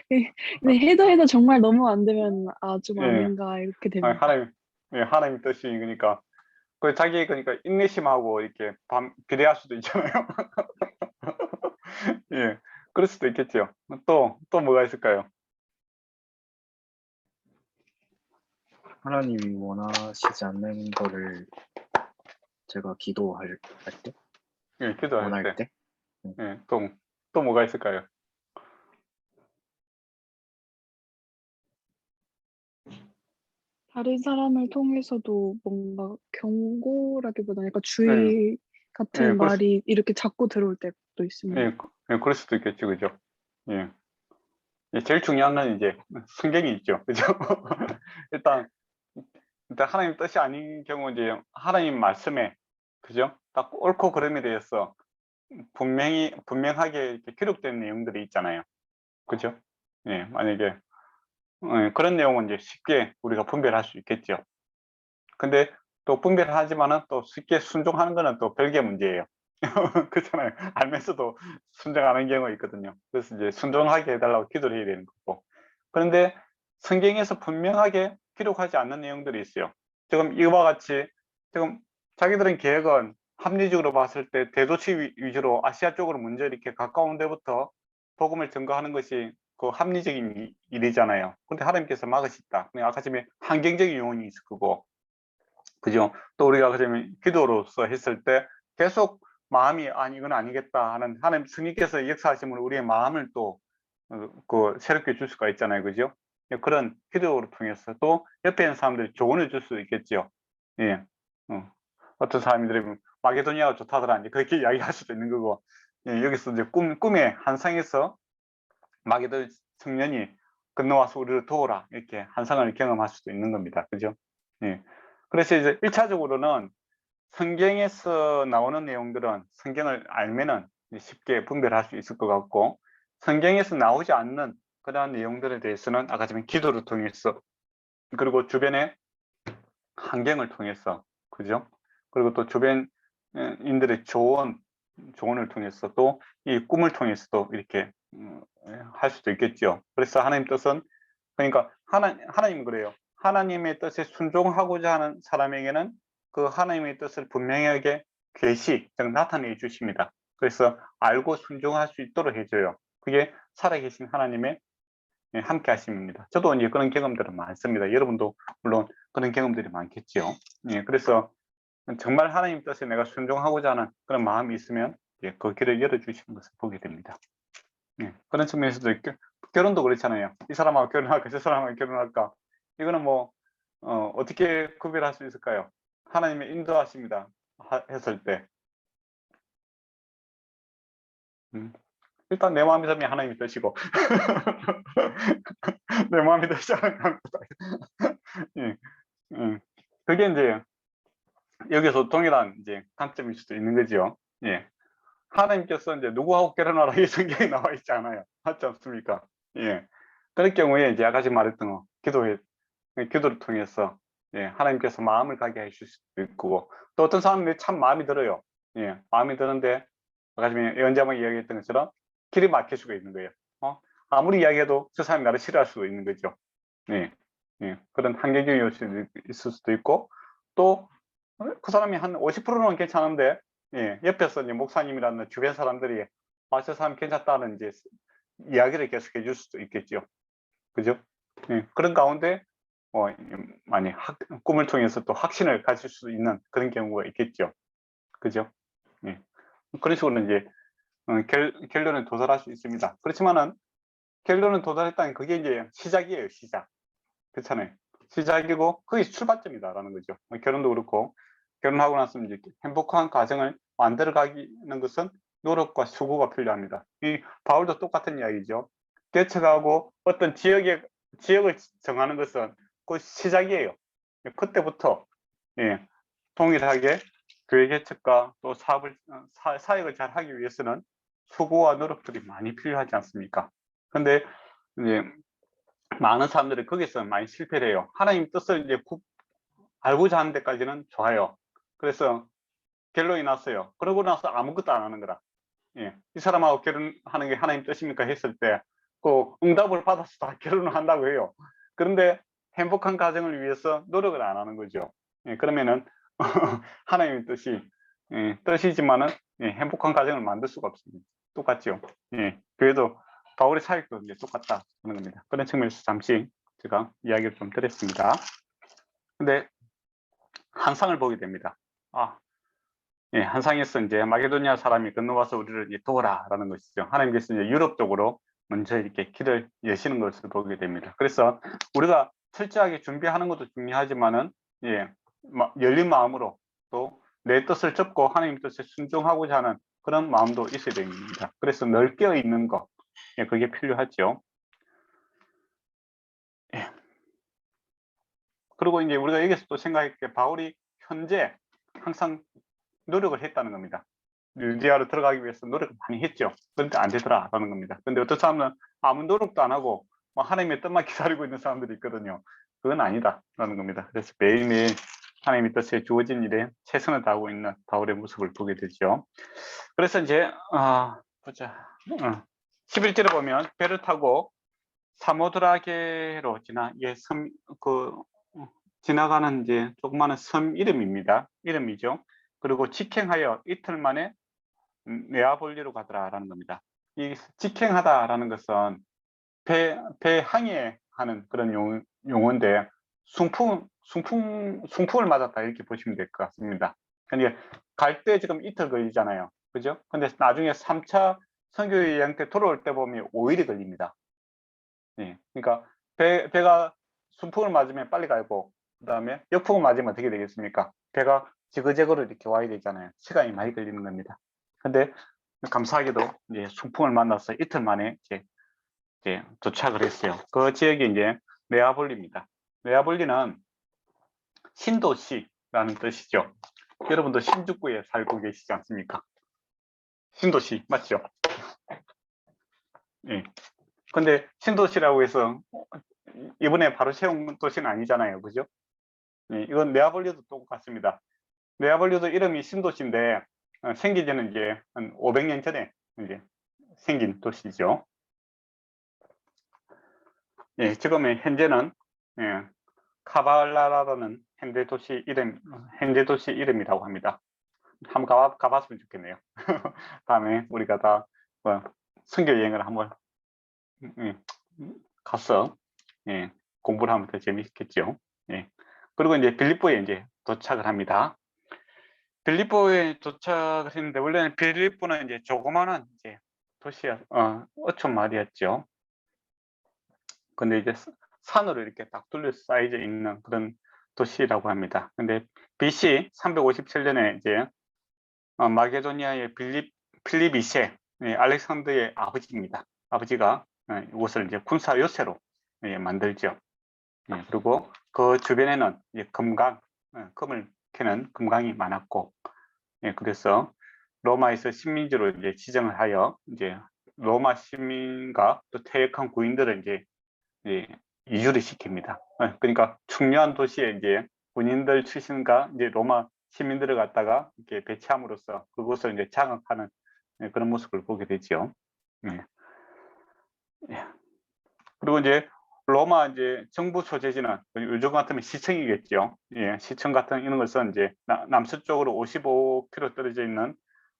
네, 네, 해도 정말 너무 안 되면 좀 예, 아닌가 이렇게 됩니다. 하나님 뜻이 그러니까 자기 그러니까 인내심하고 이렇게 비례할 수도 있잖아요. 예, 그럴 수도 있겠죠. 또 뭐가 있을까요? 하나님이 원하시지 않는 거를 제가 기도할 때, 예, 기도할 원할 때. 때, 예, 또 뭐가 있을까요? 다른 사람을 통해서도 뭔가 경고라기보다는 약간 예, 주의 예, 같은 말이 이렇게 자꾸 들어올 때도 있습니다. 그럴 수도 있겠죠, 그죠? 예. 제일 중요한 건 이제 성경이 있죠, 그죠? 일단 하나님 뜻이 아닌 경우 이제 하나님 말씀에 그죠? 딱 옳고 그름에 대해서 분명하게 이렇게 기록된 내용들이 있잖아요, 그죠? 예, 만약에 그런 내용은 이제 쉽게 우리가 분별할 수 있겠죠. 근데 또 분별하지만은 또 쉽게 순종하는 거는 또 별개의 문제예요. 그렇잖아요. 알면서도 순종 안 하는 경우가 있거든요. 그래서 이제 순종하게 해달라고 기도를 해야 되는 거고. 그런데 성경에서 분명하게 기록하지 않는 내용들이 있어요. 지금 이와 같이 지금 자기들은 계획은 합리적으로 봤을 때 대도시 위주로 아시아 쪽으로 먼저 이렇게 가까운 데부터 복음을 전가하는 것이 그 합리적인 일이잖아요. 근데 하나님께서 막으셨다. 아까 전에 환경적인 요인이 있을 거고, 그죠? 또 우리가 그러면 기도로서 했을 때 계속 마음이 아니 이건 아니겠다 하는 하나님 스님께서 역사하시면 우리의 마음을 또 새롭게 줄 수가 있잖아요, 그죠? 그런 기도를 통해서 또 옆에 있는 사람들이 조언을 줄 수 있겠죠. 예, 어떤 사람들이 마게도니아가 좋다더라 이제 그렇게 이야기할 수도 있는 거고, 예, 여기서 이제 꿈의 환상에서 마게도 청년이 건너와서 우리를 도우라 이렇게 환상을 경험할 수도 있는 겁니다, 그죠? 예. 그래서 이제 1차적으로는 성경에서 나오는 내용들은 성경을 알면은 쉽게 분별할 수 있을 것 같고, 성경에서 나오지 않는 그러한 내용들에 대해서는 아까 전에 기도를 통해서, 그리고 주변의 환경을 통해서, 그죠? 그리고 또 주변인들의 조언을 통해서, 또 이 꿈을 통해서도 이렇게 할 수도 있겠죠. 그래서 하나님 뜻은, 그러니까 하나님은 그래요. 하나님의 뜻에 순종하고자 하는 사람에게는 그 하나님의 뜻을 분명하게 즉 나타내 주십니다. 그래서 알고 순종할 수 있도록 해줘요. 그게 살아계신 하나님의 함께 하심입니다. 저도 이제 그런 경험들은 많습니다. 여러분도 물론 그런 경험들이 많겠죠. 예, 그래서 정말 하나님 뜻에 내가 순종하고자 하는 그런 마음이 있으면 그 길을 열어주시는 것을 보게 됩니다. 예, 그런 측면에서도 결혼도 그렇잖아요. 이 사람하고 결혼할까, 저 사람하고 결혼할까. 이거는 뭐 어떻게 구별할 수 있을까요? 하나님의 인도하십니다. 했을 때 일단 내 마음이 들면 하나님이 뜻이고 내 마음이 뜻이 않은 것보다 예, 그게 이제 여기서 동일한 이제 관점일 수도 있는 거죠. 예. 하나님께서 이제 누구하고 결혼하라 이 성경에 나와 있지 않아요. 맞지 않습니까? 예. 그럴 경우에 이제 아까 말했던 기도를 통해서 하나님께서 마음을 가게 해주실 수도 있고, 또 어떤 사람들이 참 마음이 들어요. 예. 마음이 드는데 아까 전에 예언자만 이야기했던 것처럼 길이 막힐 수가 있는 거예요. 아무리 이야기해도 저 사람이 나를 싫어할 수도 있는 거죠. 예. 예. 그런 한계적인 요소도 있을 수도 있고, 또 그 사람이 한 50%는 괜찮은데 옆에서 이제 목사님이라는 주변 사람들이 저 사람 괜찮다는 이제 이야기를 계속 해줄 수도 있겠죠. 그죠? 그런 가운데 많이 꿈을 통해서 또 확신을 가질 수 있는 그런 경우가 있겠죠. 그죠? 그런 식으로 이제 결론에 도달할 수 있습니다. 그렇지만은 결론에 도달했다는 그게 이제 시작이에요. 시작. 그렇잖아요. 시작이고 그게 출발점이다라는 거죠. 결혼도 그렇고, 결혼하고 나서 이제 행복한 가정을 만들어가는 것은 노력과 수고가 필요합니다. 이 바울도 똑같은 이야기죠. 개척하고 어떤 지역을 정하는 것은 그 시작이에요. 그때부터 동일하게 교회 개척과 또 사역을 잘 하기 위해서는 수고와 노력들이 많이 필요하지 않습니까? 근데 이제 많은 사람들이 거기서 많이 실패를 해요. 하나님 뜻을 이제 알고자 하는 데까지는 좋아요. 그래서 결론이 났어요. 그러고 나서 아무것도 안 하는 거라. 이 사람하고 결혼하는 게 하나님 뜻입니까 했을 때 꼭 응답을 받아서 다 결혼을 한다고 해요. 그런데 행복한 가정을 위해서 노력을 안 하는 거죠. 그러면은 하나님의 뜻이지만은 행복한 가정을 만들 수가 없습니다. 똑같죠. 교회도 바울의 사역도 이제 똑같다 하는 겁니다. 그런 측면에서 잠시 제가 이야기를 좀 드렸습니다. 근데 한상을 보게 됩니다. 한상에서 이제 마게도니아 사람이 건너와서 우리를 이제 도와라라는 것이죠. 하나님께서 이제 유럽 쪽으로 먼저 이렇게 길을 여시는 것을 보게 됩니다. 그래서 우리가 철저하게 준비하는 것도 중요하지만은 열린 마음으로 또 내 뜻을 접고 하나님 뜻에 순종하고자 하는 그런 마음도 있어야 됩니다. 그래서 넓게 있는 것, 그게 필요하죠. 그리고 이제 우리가 여기서 또 생각할 게 바울이 현재 항상 노력을 했다는 겁니다. 유대아로 들어가기 위해서 노력을 많이 했죠. 그런데 안 되더라라는 겁니다. 근데 어떤 사람은 아무 노력도 안 하고 하나님의 뜻만 기다리고 있는 사람들이 있거든요. 그건 아니다라는 겁니다. 그래서 매일매일 하나님의 뜻에 주어진 일에 최선을 다하고 있는 바울의 모습을 보게 되죠. 그래서 이제 보자. 11절에 보면 배를 타고 사모드라게로 지나가는 이제 조그마한 섬 이름이죠. 그리고 직행하여 이틀 만에 네아볼리로 가더라라는 겁니다. 이 직행하다라는 것은 배 항해하는 그런 용어인데 순풍을 맞았다 이렇게 보시면 될 것 같습니다. 그러니까 갈 때 지금 이틀 걸리잖아요. 그죠? 근데 나중에 3차 선교 여행 때 돌아올 때 보면 5일이 걸립니다. 그러니까 배가 순풍을 맞으면 빨리 가고, 그 다음에 역풍을 맞으면 어떻게 되겠습니까? 배가 지그재그로 이렇게 와야 되잖아요. 시간이 많이 걸리는 겁니다. 근데 감사하게도 이제 순풍을 만나서 이틀 만에 이제 도착을 했어요. 그 지역이 이제 네아볼리입니다. 네아볼리는 신도시라는 뜻이죠. 여러분도 신주쿠에 살고 계시지 않습니까? 신도시 맞죠? 예. 근데 신도시라고 해서 이번에 바로 세운 도시는 아니잖아요, 그죠? 예, 이건 네아폴리도 똑같습니다. 네아폴리도 이름이 신도시인데 생기지는 이제 한 500년 전에 이제 생긴 도시죠. 예, 지금의 현재는 예, 카발라라는 현재 도시 이름이라고 합니다. 한번 가봤으면 좋겠네요. 다음에 우리가 다 선교 여행을 한번 가서 예, 공부를 하면 더 재밌겠죠. 예. 그리고 이제 빌립보에 이제 도착을 합니다. 빌립보에 도착을 했는데 원래는 빌립보는 이제 조그마한 이제 도시야, 어촌 마을이었죠. 근데 이제 산으로 이렇게 딱 둘러싸여져 있는 그런 도시라고 합니다. 근데 BC 357년에 이제 마게도니아의 필립 2세 알렉산더의 아버지입니다. 아버지가 이곳을 이제 군사 요새로 만들죠. 그리고 그 주변에는 이제 금을 캐는 금강이 많았고, 그래서 로마에서 식민지로 이제 지정을 하여 이제 로마 시민과 또 퇴역한 구인들을 이제 이주를 시킵니다. 그러니까 중요한 도시에 이제 군인들 출신과 이제 로마 시민들을 갖다가 이렇게 배치함으로써 그곳을 이제 장악하는 그런 모습을 보게 되죠. 그리고 이제 로마 이제 정부 소재지는 요즘 같으면 시청이겠죠. 시청 같은 이런 것은 이제 남서쪽으로 55km 떨어져 있는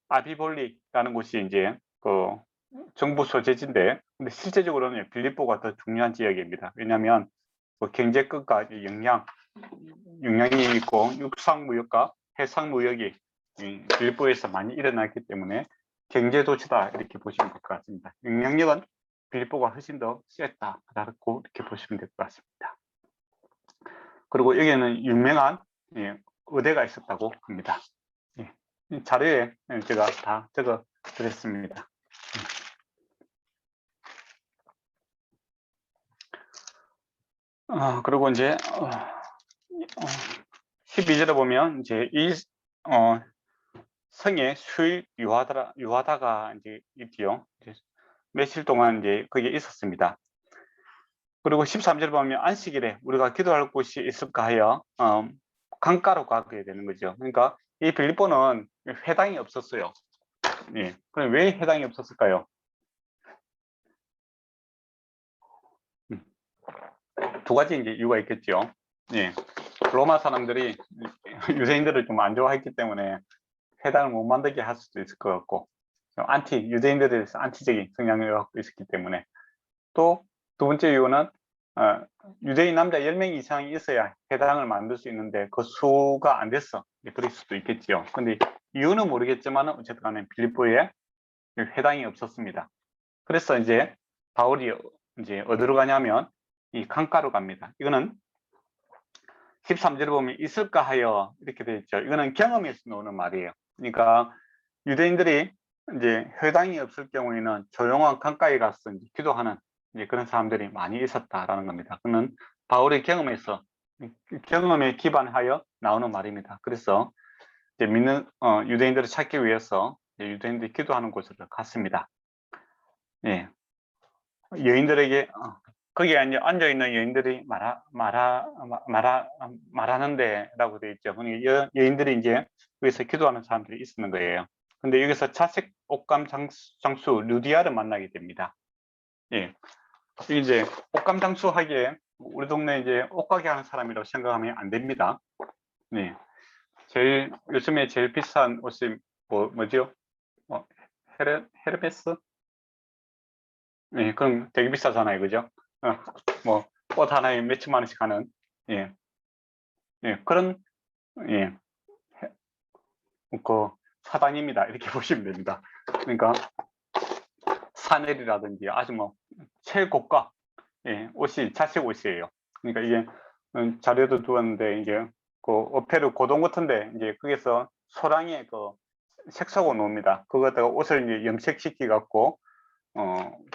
아비볼리라는 곳이 이제 그 정부 소재지인데, 근데 실제적으로는 빌립보가 더 중요한 지역입니다. 왜냐하면 그 경제끝과 영향이 있고 육상 무역과 해상 무역이 빌립보에서 많이 일어났기 때문에 경제 도시다 이렇게 보시면 될 것 같습니다. 영향력은 빌립보가 훨씬 더 셌다라고 이렇게 보시면 될 것 같습니다. 그리고 여기에는 유명한 의대가 있었다고 합니다. 자료에 제가 다 적어 드렸습니다. 그리고 이제 12절에 보면 이제 이 성에 수일 유하다가 이제 있지요. 며칠 동안 이제 거기에 있었습니다. 그리고 13절 보면 안식일에 우리가 기도할 곳이 있을까 하여 강가로 가게 되는 거죠. 그러니까 이 빌립보는 회당이 없었어요. 그럼 왜 회당이 없었을까요? 두 가지 이제 이유가 있겠죠. 로마 사람들이 유대인들을 좀 안 좋아했기 때문에 회당을 못 만들게 할 수도 있을 것 같고, 유대인들에 대해서 안티적인 성향을 갖고 있었기 때문에, 또 두 번째 이유는 유대인 남자 10명 이상이 있어야 회당을 만들 수 있는데 그 수가 안 됐어. 그럴 수도 있겠죠. 근데 이유는 모르겠지만 어쨌든 간에 빌립보에 회당이 없었습니다. 그래서 이제 바울이 이제 어디로 가냐면 이 강가로 갑니다. 이거는 13절에 보면 있을까 하여 이렇게 되어 있죠. 이거는 경험에서 나오는 말이에요. 그러니까 유대인들이 이제 회당이 없을 경우에는 조용한 강가에 가서 이제 기도하는 이제 그런 사람들이 많이 있었다라는 겁니다. 그는 바울의 경험에 기반하여 나오는 말입니다. 그래서 이제 믿는 유대인들을 찾기 위해서 유대인들이 기도하는 곳으로 갔습니다. 여인들에게 거기에 이제 앉아 있는 여인들이 말하는데라고 되어 있죠. 그러니까 여인들이 이제 여기서 기도하는 사람들이 있는 거예요. 근데 여기서 자색 옷감 장수 루디아를 만나게 됩니다. 이제 옷감 장수하기에 우리 동네 이제 옷가게 하는 사람이라고 생각하면 안 됩니다. 요즘에 제일 비싼 옷이 뭐죠? 헤르메스? 그럼 되게 비싸잖아요, 그죠? 뭐 옷 하나에 몇천만 원씩 하는 그런 그 사단입니다. 이렇게 보시면 됩니다. 그러니까 사넬이라든지 아주 뭐 최고가 옷이 자색 옷이에요. 그러니까 이게 자료도 두었는데 이제 그 어페르 고동 같은데 이제 거기서 소량의 그 색소가 나옵니다. 그거다가 옷을 이제 염색시키 갖고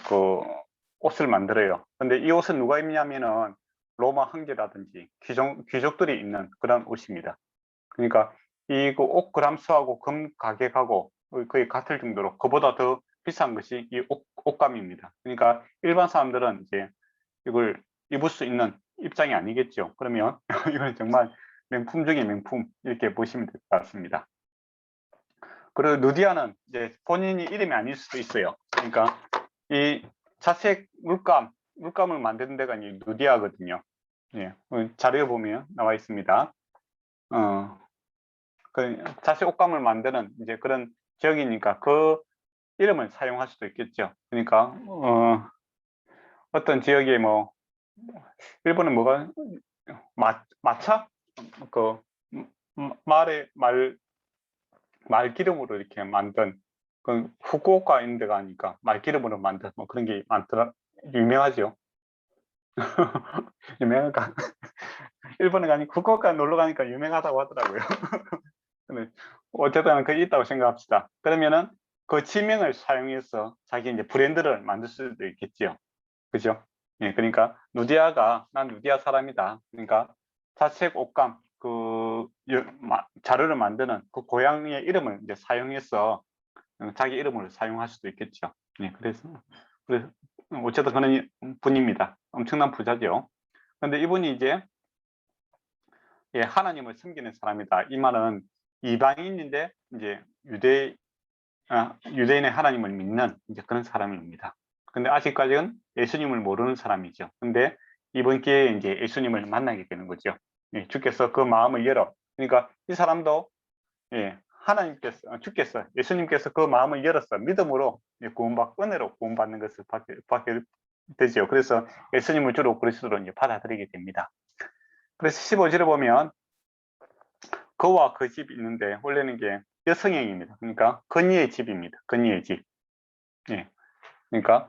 그 옷을 만들어요. 근데 이 옷은 누가 입냐면은 로마 황제라든지 귀족들이 입는 그런 옷입니다. 그러니까 이 옷 그람수하고 금 가격하고 거의 같을 정도로 그보다 더 비싼 것이 이 옷감입니다. 그러니까 일반 사람들은 이제 이걸 입을 수 있는 입장이 아니겠죠. 그러면 이건 정말 명품 중에 명품 이렇게 보시면 될 것 같습니다. 그리고 누디아는 이제 본인이 이름이 아닐 수도 있어요. 그러니까 이 자색 물감을 만드는 데가 이제 누디아거든요. 예, 자료에 보면 나와 있습니다. 그 자색 옷감을 만드는 이제 그런 지역이니까 그 이름을 사용할 수도 있겠죠. 그러니까 어떤 지역에 뭐 일본은 뭐가 마차 그 말 기름으로 이렇게 만든 그 후쿠오카 있는 데가 아니까 말 기름으로 만든 뭐 그런 게 많더라. 유명하죠. 유명한가? 일본에 가니까 후쿠오카 놀러 가니까 유명하다고 하더라고요. 근데 어쨌든 그게 있다고 생각합시다. 그러면은 그 지명을 사용해서 자기 이제 브랜드를 만들 수도 있겠죠. 그죠? 예, 그러니까 누디아가 난 누디아 사람이다. 그러니까 자색 옷감 자료를 만드는 그 고향의 이름을 이제 사용해서 자기 이름을 사용할 수도 있겠죠. 예, 그래서 어쨌든 그런 분입니다. 엄청난 부자죠. 근데 이분이 이제 예, 하나님을 섬기는 사람이다. 이 말은 이방인인데 이제 유대인의 하나님을 믿는 이제 그런 사람입니다. 근데 아직까지는 예수님을 모르는 사람이죠. 근데 이번 기회에 이제 예수님을 만나게 되는 거죠. 예, 주께서 그 마음을 열어. 그러니까 이 사람도 예, 주께서 예수님께서 그 마음을 열어서 믿음으로 은혜로 구원받는 것을 받게 되죠. 그래서 예수님을 주로 그리스도로 이제 받아들이게 됩니다. 그래서 15절에 보면 그와 그 집이 있는데 원래는 게 여성형입니다. 그러니까 건의의 집입니다. 건의의 집. 예. 그러니까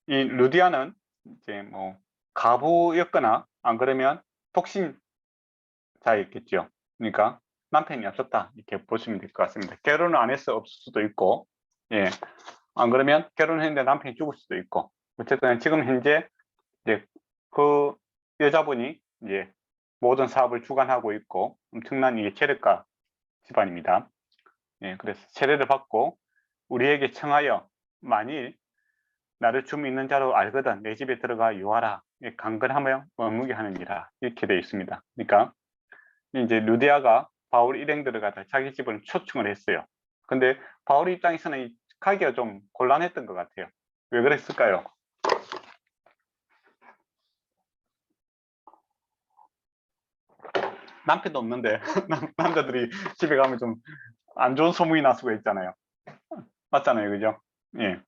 이 루디아는 이제 뭐 가부였거나 안 그러면 독신자였겠죠. 그러니까 남편이 없었다 이렇게 보시면 될 것 같습니다. 결혼을 안 해서 없을 수도 있고, 예, 안 그러면 결혼했는데 남편이 죽을 수도 있고, 어쨌든 지금 현재 이제 그 여자분이 이제 모든 사업을 주관하고 있고 엄청난 이게 세력가 집안입니다. 예, 그래서 세례를 받고 우리에게 청하여 만일 나를 주 믿는 자로 알거든 내 집에 들어가 유하라 강건하며 머무게 하느니라 이렇게 되어 있습니다. 그러니까 이제 루디아가 바울 일행들을 갖다 자기 집을 초청을 했어요. 근데 바울 입장에서는 가기가 좀 곤란했던 것 같아요. 왜 그랬을까요? 남편도 없는데 남자들이 집에 가면 좀 안 좋은 소문이 날 수가 있잖아요. 맞잖아요, 그죠? 예,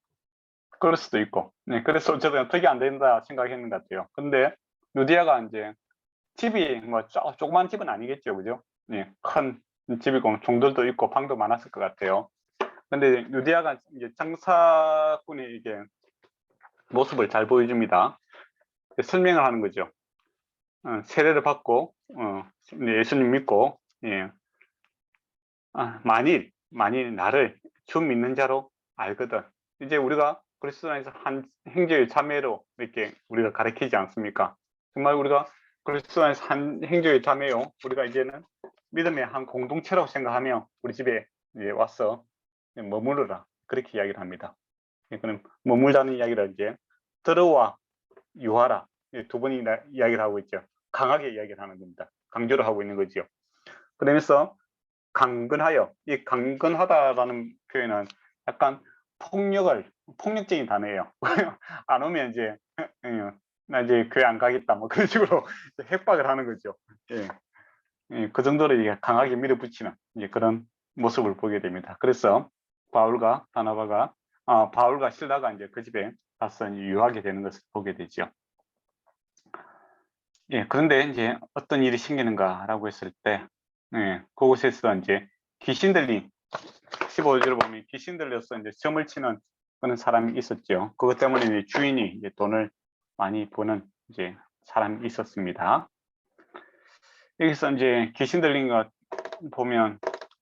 그럴 수도 있고. 네, 그래서 어쨌든 어떻게 안 된다 생각했는 것 같아요. 근데 루디아가 이제 집이 뭐 조그만 집은 아니겠죠, 그죠? 예, 큰 집이고 종들도 있고 방도 많았을 것 같아요. 근데 루디아가 이제 장사꾼의 이게 모습을 잘 보여줍니다. 설명을 하는 거죠. 세례를 받고 예수님 믿고 예. 만일 나를 주 믿는 자로 알거든. 이제 우리가 그리스도 안에서 한 형제의 자매로 이렇게 우리가 가르치지 않습니까? 정말 우리가 그리스도 안에서 한 형제의 자매요. 우리가 이제는 믿음의 한 공동체라고 생각하며 우리 집에 이제 와서 머무르라. 그렇게 이야기를 합니다. 그럼 머물다는 이야기를 이제 들어와 유하라. 두 번이 이야기를 하고 있죠. 강하게 이야기를 하는 겁니다. 강조를 하고 있는 거죠. 그러면서 강건하여, 이 강건하다라는 표현은 약간 폭력적인 단어예요. 안 오면 이제 나 이제 교회 안 가겠다 뭐 그런 식으로 협박을 하는 거죠. 예. 예, 그 정도로 이게 강하게 밀어붙이는 이제 그런 모습을 보게 됩니다. 그래서 바울과 실라가 이제 그 집에 가서 유하게 되는 것을 보게 되죠. 예, 그런데 이제 어떤 일이 생기는가라고 했을 때, 예, 그곳에서 이제 귀신 들린 15절을 보면 귀신 들려서 이제 점을 치는 그런 사람이 있었죠. 그것 때문에 이제 주인이 이제 돈을 많이 버는 이제 사람이 있었습니다. 여기서 이제 귀신 들린 것 보면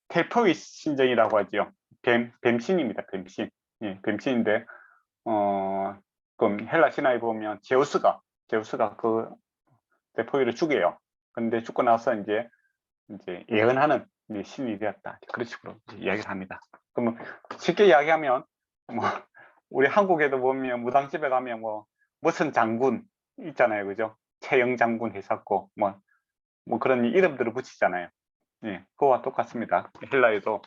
태포의 신전이라고 하죠. 뱀신입니다. 뱀신. 예, 뱀신인데 그럼 헬라 신화에 보면 제우스가 그 태포이를 죽여요. 근데 죽고 나서 이제 예언하는 이제 신이 되었다. 그런 식으로 이야기를 합니다. 그러면 쉽게 이야기하면 뭐 우리 한국에도 보면 무당집에 가면 뭐 무슨 장군 있잖아요, 그죠? 최영 장군 했었고 뭐 그런 이름들을 붙이잖아요. 예, 그거와 똑같습니다. 헬라에도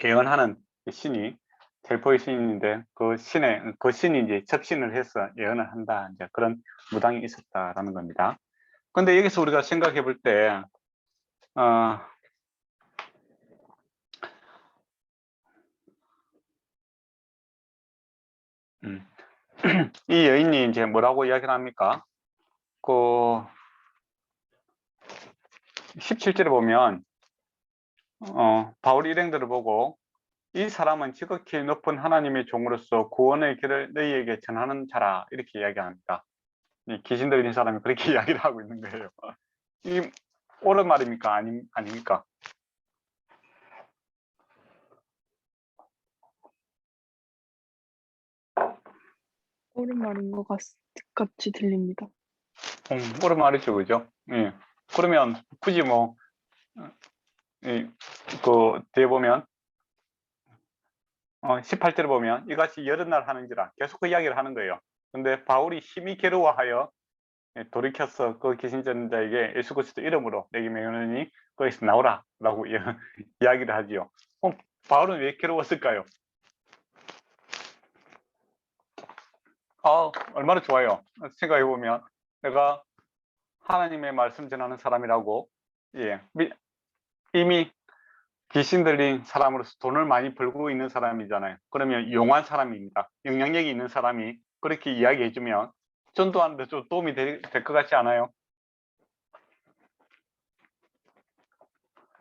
예언하는 신이 델포의 신인데 그 신이 이제 접신을 해서 예언을 한다. 이제 그런 무당이 있었다라는 겁니다. 근데 여기서 우리가 생각해 볼 때, 이 여인이 이제 뭐라고 이야기를 합니까? 그 17절에 보면 바울 일행들을 보고 이 사람은 지극히 높은 하나님의 종으로서 구원의 길을 너희에게 전하는 자라 이렇게 이야기합니다. 이 귀신 들린 사람이 그렇게 이야기를 하고 있는 거예요. 이 옳은 말입니까? 아닙니까? 옳은 말인 것 같이 들립니다. 옳은 말이죠, 그죠? 예. 그러면 굳이 뭐 그 뒤에 보면 18절에 보면 이같이 여러 날 하는지라 계속 그 이야기를 하는 거예요. 근데 바울이 심히 괴로워하여 돌이켜서 그 귀신전자에게 예수 그리스도 이름으로 내게 명하노니 거기서 나오라 라고 이야기를 하지요. 바울은 왜 괴로웠을까요? 얼마나 좋아요. 생각해 보면 내가 하나님의 말씀 전하는 사람이라고, 이미 귀신 들린 사람으로서 돈을 많이 벌고 있는 사람이잖아요. 그러면 용한 사람입니다. 영향력이 있는 사람이 그렇게 이야기해주면 전도하는데 좀 도움이 될 것 같지 않아요?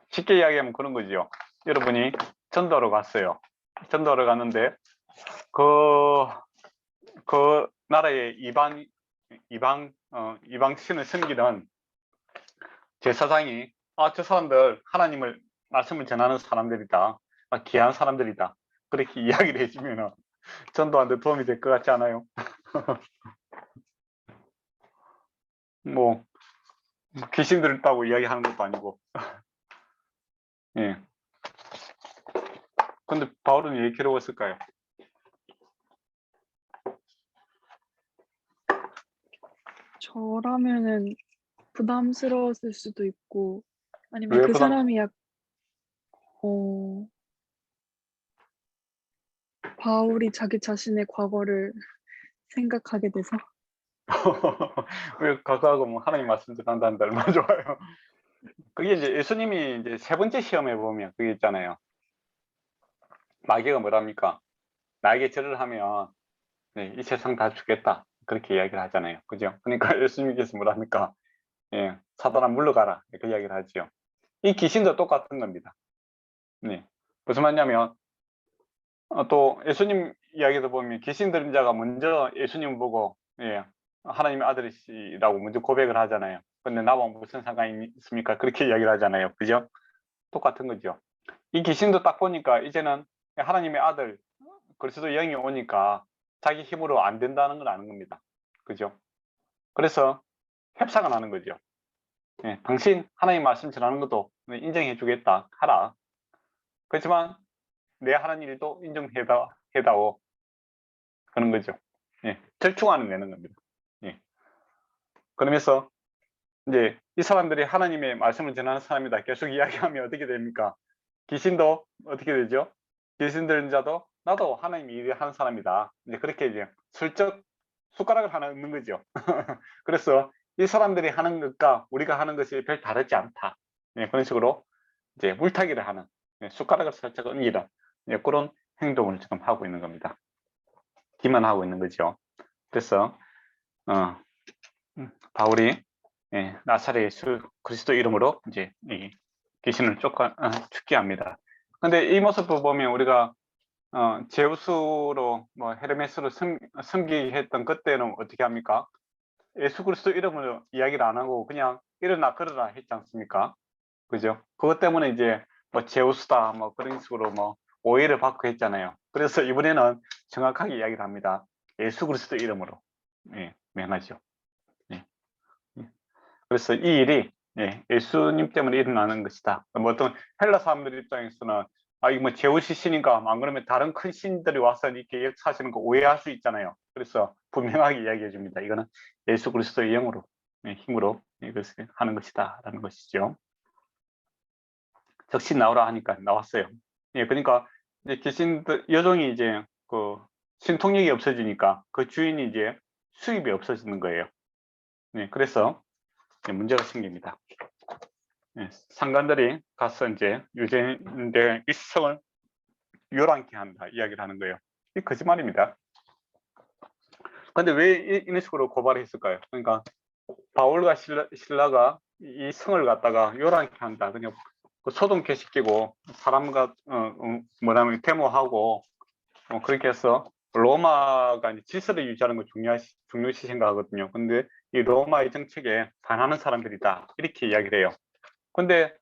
쉽게 이야기하면 그런 거죠. 여러분이 전도하러 갔어요. 전도하러 갔는데 그 나라의 이방 신을 섬기는 제사장이 저 사람들 하나님을 말씀을 전하는 사람들이다. 귀한 사람들이다. 그렇게 이야기를 해주면 전도하는데 도움이 될 것 같지 않아요? 뭐 귀신 들었다고 이야기하는 것도 아니고. 예. 근데 바울은 왜 괴로웠을까요? 저라면은 부담스러웠을 수도 있고 아니면 왜 그 부담? 사람이 바울이 자기 자신의 과거를 생각하게 돼서 왜 가까하고 뭐 하나님 말씀 전한다는데 얼마나 좋아요. 그게 이제 예수님이 이제 세 번째 시험에 보면 그게 있잖아요. 마귀가 뭐랍니까? 나에게 절을 하면 이 세상 다 죽겠다. 그렇게 이야기를 하잖아요. 그죠? 그러니까 예수님께서 뭐랍니까? 사단아 물러가라. 그 이야기를 하죠. 이 귀신도 똑같은 겁니다. 네. 무슨 말이냐면 또 예수님 이야기도 보면 귀신 들린 자가 먼저 예수님 보고 하나님의 아들이시라고 먼저 고백을 하잖아요. 근데 나와 무슨 상관이 있습니까? 그렇게 이야기를 하잖아요. 그죠? 똑같은 거죠. 이 귀신도 딱 보니까 이제는 하나님의 아들 그리스도 영이 오니까 자기 힘으로 안 된다는 걸 아는 겁니다. 그죠? 그래서 협상을 하는 거죠. 당신 하나님 말씀 전하는 것도 인정해 주겠다 하라. 그렇지만 내 하는 일도 인정해다오. 그런 거죠. 절충안을 내는 겁니다. 그러면서 이제 이 사람들이 하나님의 말씀을 전하는 사람이다 계속 이야기하면 어떻게 됩니까? 귀신도 어떻게 되죠? 귀신 들린 자도 나도 하나님 일을 하는 사람이다. 이제 그렇게 이제 슬쩍 숟가락을 하나 얹는 거죠. 그래서 이 사람들이 하는 것과 우리가 하는 것이 별 다르지 않다. 그런 식으로 이제 물타기를 하는 숟가락을 살짝 얹는 그런 행동을 지금 하고 있는 겁니다. 기만하고 있는 거죠. 그래서 바울이 나사렛 예수 그리스도 이름으로 이제 귀신을 죽게 합니다. 근데 이 모습을 보면 우리가 제우스로 뭐 헤르메스로 섬기게 했던 그때는 어떻게 합니까? 예수 그리스도 이름으로 이야기를 안 하고 그냥 일어나 걸어라 했지 않습니까? 그죠? 그것 때문에 이제 뭐 제우스다 뭐 그런 식으로 뭐 오해를 받고 했잖아요. 그래서 이번에는 정확하게 이야기를 합니다. 예수 그리스도 이름으로 명하죠. 그래서 이 일이 예, 예수님 때문에 일어나는 것이다. 뭐 어떤 헬라 사람들 입장에서는 이거 뭐 제우스 신인가 안 그러면 다른 큰 신들이 와서 이렇게 역사하시는 거 오해할 수 있잖아요. 그래서 분명하게 이야기해 줍니다. 이거는 예수 그리스도의 영으로 힘으로 이것을 하는 것이다라는 것이죠. 적신 나오라 하니까 나왔어요. 예, 그러니까 이제 귀신들 여종이 이제 그 신통력이 없어지니까 그 주인이 이제 수입이 없어지는 거예요. 예, 그래서 문제가 생깁니다. 예, 상관들이 가서 이제 유대인의 이 성을 요란케 한다 이야기를 하는 거예요. 이 거짓말입니다. 근데 왜 이런 식으로 고발을 했을까요? 그러니까 바울과 신라가 이 성을 갖다가 요란케 한다. 그냥 소동케 시키고 사람과 뭐라면 데모하고 그렇게 해서 로마가 이제 질서를 유지하는 걸 중요시 생각하거든요. 근데 이 로마의 정책에 반하는 사람들이다 이렇게 이야기를 해요. 근데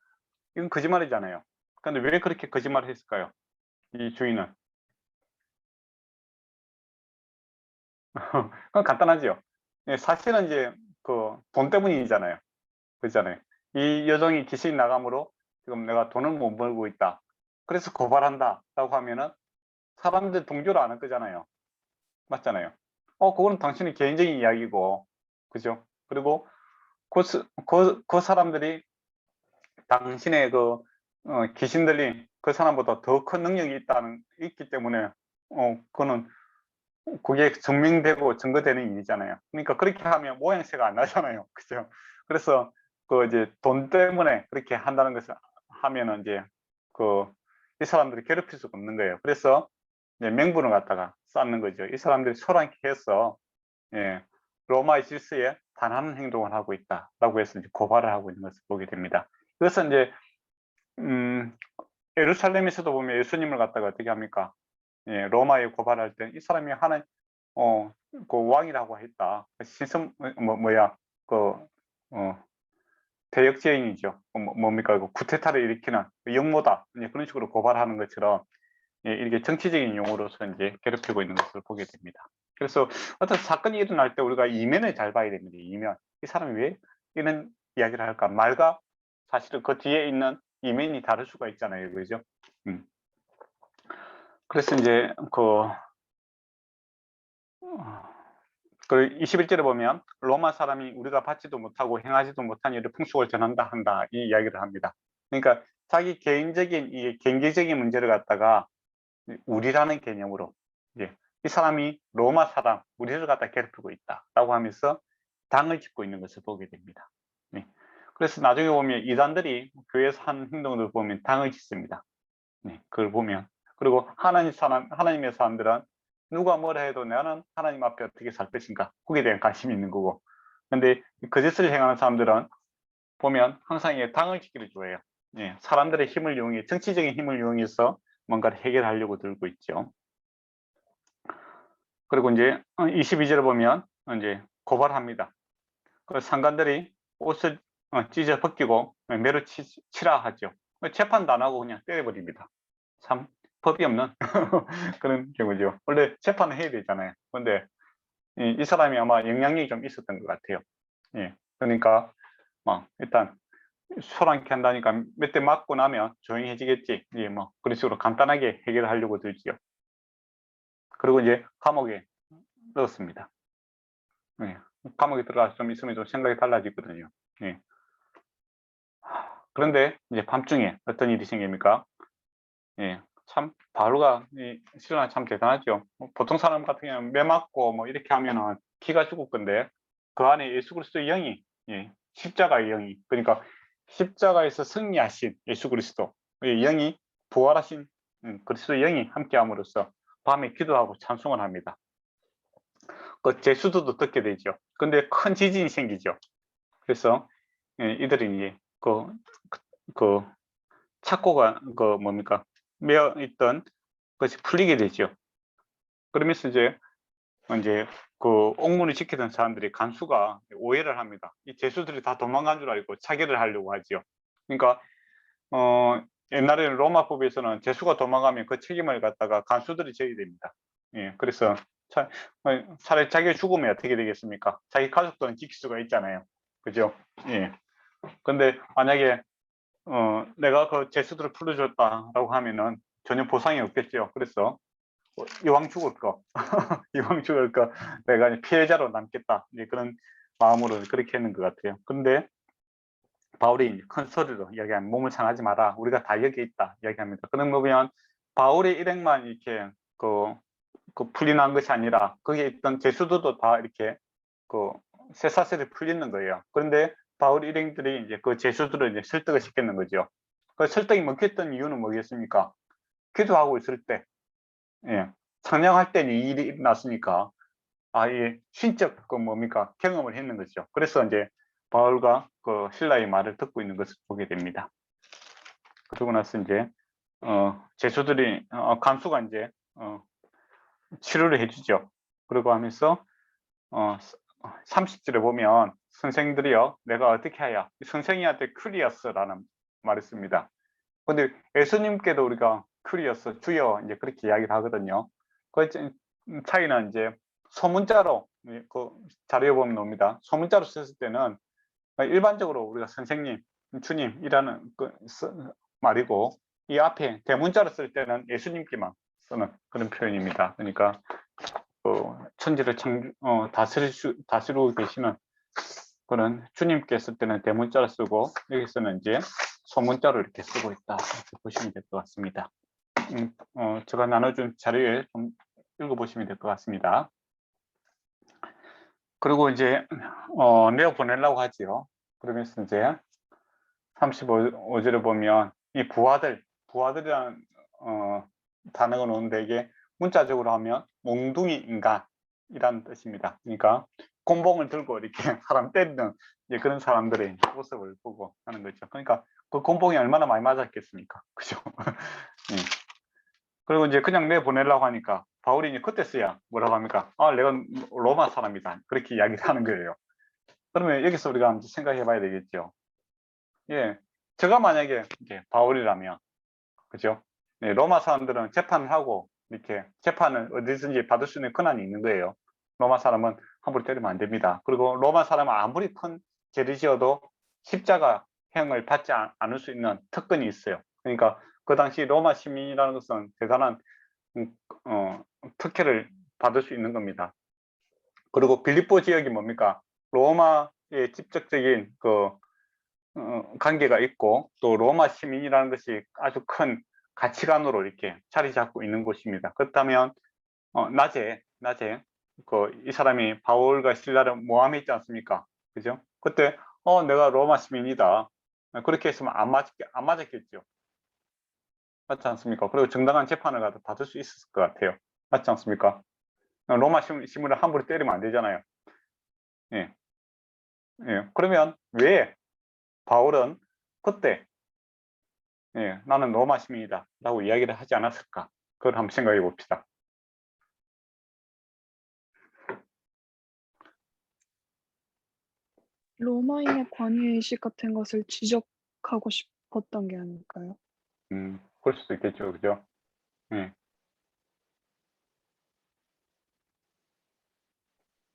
이건 거짓말이잖아요. 근데 왜 그렇게 거짓말을 했을까요? 이 주인은 그건 간단하죠. 예, 사실은 이제 그 돈 때문이잖아요. 그렇잖아요. 이 여종이 귀신이 나감으로 지금 내가 돈을 못 벌고 있다. 그래서 고발한다라고 하면은 사람들 동조를 안 할 거잖아요. 맞잖아요. 그거는 당신의 개인적인 이야기고, 그죠? 그리고 그 사람들이 당신의 귀신 들린 그 사람보다 더 큰 능력이 있기 때문에, 그거는 그게 증명되고 증거되는 일이잖아요. 그러니까 그렇게 하면 모양새가 안 나잖아요. 그죠? 그래서 이제 돈 때문에 그렇게 한다는 것을 하면은 이제 이 사람들이 괴롭힐 수가 없는 거예요. 그래서 이제 명분을 갖다가 쌓는 거죠. 이 사람들이 소란케 해서 예, 로마의 질서에 반하는 행동을 하고 있다라고 해서 이제 고발을 하고 있는 것을 보게 됩니다. 그래서 이제 예루살렘에서도 보면 예수님을 갖다가 어떻게 합니까? 예, 로마에 고발할 때 이 사람이 하나님 그 왕이라고 했다. 신성 뭐야 대역죄인이죠. 뭡니까 이거 쿠데타를 일으키는 영모다. 그런 식으로 고발하는 것처럼 이렇게 정치적인 용어로서 이제 괴롭히고 있는 것을 보게 됩니다. 그래서 어떤 사건이 일어날 때 우리가 이면을 잘 봐야 됩니다. 이면 이 사람이 왜 이런 이야기를 할까? 말과 사실은 그 뒤에 있는 이면이 다를 수가 있잖아요, 그죠? 그래서 이제 그 21절에 보면 로마 사람이 우리가 받지도 못하고 행하지도 못한 일을 풍속을 전한다 한다 이 이야기를 합니다. 그러니까 자기 개인적인 이 경제적인 문제를 갖다가 우리라는 개념으로 이제 이 사람이 로마 사람 우리를 갖다 괴롭히고 있다라고 하면서 당을 짓고 있는 것을 보게 됩니다. 네. 그래서 나중에 보면 이단들이 교회에서 하는 행동을 보면 당을 짓습니다. 네, 그걸 보면 그리고 하나님의 사람들은 누가 뭐라 해도 나는 하나님 앞에 어떻게 살 것인가 거기에 대한 관심이 있는 거고 근데 거짓을 행하는 사람들은 보면 항상 당을 짓기를 좋아해요. 예, 사람들의 힘을 이용해 정치적인 힘을 이용해서 뭔가를 해결하려고 들고 있죠. 그리고 이제 22절을 보면 이제 고발합니다. 그 상관들이 옷을 찢어 벗기고 매로 치라 하죠. 재판도 안 하고 그냥 때려버립니다. 참 법이 없는 그런 경우죠. 원래 재판을 해야 되잖아요. 근데 이 사람이 아마 영향력이 좀 있었던 것 같아요. 예, 그러니까 일단 소란케 한다니까 몇 대 맞고 나면 조용해지겠지. 예, 그런 식으로 간단하게 해결하려고 들지요. 그리고 이제 감옥에 넣었습니다. 예, 감옥에 들어가서 좀 있으면 좀 생각이 달라지거든요. 예. 그런데 이제 밤중에 어떤 일이 생깁니까? 예, 참 바로가 실은 참 대단하죠. 보통 사람 같은 경우는 매 맞고 뭐 이렇게 하면은 기가 죽을 건데 그 안에 예수 그리스도의 영이 십자가의 영이 그러니까 십자가에서 승리하신 예수 그리스도의 영이 부활하신 그리스도의 영이 함께함으로써 밤에 기도하고 찬송을 합니다. 그 제수도도 듣게 되죠. 근데 큰 지진이 생기죠. 그래서 이들이 이제 그 착고가 뭡니까 매어 있던 것이 풀리게 되죠. 그러면서 이제 옥문을 지키던 사람들이 간수가 오해를 합니다. 이 죄수들이 다 도망간 줄 알고 차별을 하려고 하죠. 그러니까 옛날에는 로마법에서는 죄수가 도망가면 그 책임을 갖다가 간수들이 져야 됩니다. 예, 그래서 차라리 자기가 죽으면 어떻게 되겠습니까? 자기 가족들은 지킬 수가 있잖아요. 그죠? 예. 근데 만약에 내가 그 죄수들을 풀어줬다라고 하면은 전혀 보상이 없겠죠. 그래서 이왕 죽을 거, 이왕 죽을 거 내가 이제 피해자로 남겠다. 이제 그런 마음으로 그렇게 했는 것 같아요. 근데 바울이 이제 큰 소리로 이야기하면 몸을 상하지 마라. 우리가 다 여기 있다. 이야기합니다. 그런 거 보면 바울의 일행만 이렇게 그 풀려난 것이 아니라 거기에 있던 죄수들도 다 이렇게 그 쇠사슬이 풀리는 거예요. 그런데 바울 일행들이 이제 그 죄수들을 이제 설득을 시켰는 거죠. 그 설득이 먹혔던 이유는 뭐겠습니까? 기도하고 있을 때, 예, 찬양할 때 이 일이 일어났으니까 이 신적 그 뭡니까 경험을 했는 거죠. 그래서 이제 바울과 그 신라의 말을 듣고 있는 것을 보게 됩니다. 그러고 나서 이제 죄수들이 간수가 이제 치료를 해주죠. 그러고 하면서 30절에 보면 선생들이요 내가 어떻게 하여 선생님한테 큐리어스라는 말을 씁니다. 근데 예수님께도 우리가 큐리어스 주여 이제 그렇게 이야기를 하거든요. 그 차이는 이제 소문자로 그 자료에 보면 나옵니다. 소문자로 썼을 때는 일반적으로 우리가 선생님, 주님이라는 그 말이고 이 앞에 대문자로 쓸 때는 예수님께만 쓰는 그런 표현입니다. 그러니까 천지를 다스리고 계시는 그런 주님께 쓸 때는 대문자로 쓰고 여기서는 이제 소문자로 이렇게 쓰고 있다 이렇게 보시면 될 것 같습니다. 제가 나눠준 자료에 좀 읽어보시면 될 것 같습니다. 그리고 이제 내어 보내려고 하지요. 그러면서 이제 35절에 보면 이 부하들이라는 단어가 나오는데 이게 문자적으로 하면 몽둥이 인간이라는 뜻입니다. 그러니까 곤봉을 들고 이렇게 사람 때리는 이제 그런 사람들의 모습을 보고 하는 거죠. 그러니까 그 곤봉이 얼마나 많이 맞았겠습니까? 그죠? 예. 그리고 이제 그냥 내보내려고 하니까 바울이 이제 그때서야 뭐라고 합니까? 내가 로마 사람이다. 그렇게 이야기를 하는 거예요. 그러면 여기서 우리가 한번 생각해 봐야 되겠죠. 예. 제가 만약에 이제 바울이라면, 그죠? 네, 로마 사람들은 재판을 하고 이렇게 재판을 어디든지 받을 수 있는 권한이 있는 거예요. 로마 사람은 함부로 때리면 안 됩니다. 그리고 로마 사람은 아무리 큰 죄를 지어도 십자가형을 받지 않을 수 있는 특권이 있어요. 그러니까 그 당시 로마 시민이라는 것은 대단한 특혜를 받을 수 있는 겁니다. 그리고 빌립보 지역이 뭡니까? 로마의 직접적인 그 관계가 있고 또 로마 시민이라는 것이 아주 큰 가치관으로 이렇게 자리 잡고 있는 곳입니다. 그렇다면 낮에 이 사람이 바울과 실라를 모함에 있지 않습니까? 그죠? 그때 내가 로마 시민이다. 그렇게 했으면 안 맞았겠죠. 맞지 않습니까? 그리고 정당한 재판을 받을 수 있었을 것 같아요. 맞지 않습니까? 로마 시민을 함부로 때리면 안 되잖아요. 예. 예. 그러면 왜 바울은 그때 나는 로마 시민이다 라고 이야기를 하지 않았을까? 그걸 한번 생각해 봅시다. 로마인의 관여의식 같은 것을 지적하고 싶었던 게 아닐까요? 그럴 수도 있겠죠. 그죠? 예.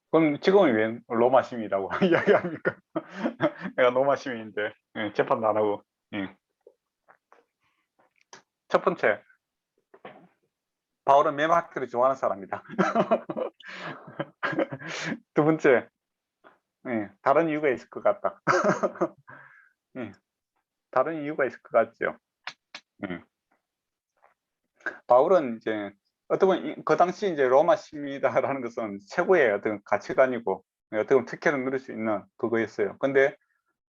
그럼 지금은 왜 로마 시민이라고 이야기합니까? 내가 로마 시민인데 재판도 안 하고. 첫 번째, 바울은 매마크를 좋아하는 사람이다. 두 번째, 다른 이유가 있을 것 같다. 다른 이유가 있을 것 같죠. 바울은 이제 어떻게 보면 그 당시 이제 로마 시민이다라는 것은 최고의 어떤 가치관이고 어떻게 보면 특혜를 누릴 수 있는 그거였어요. 근데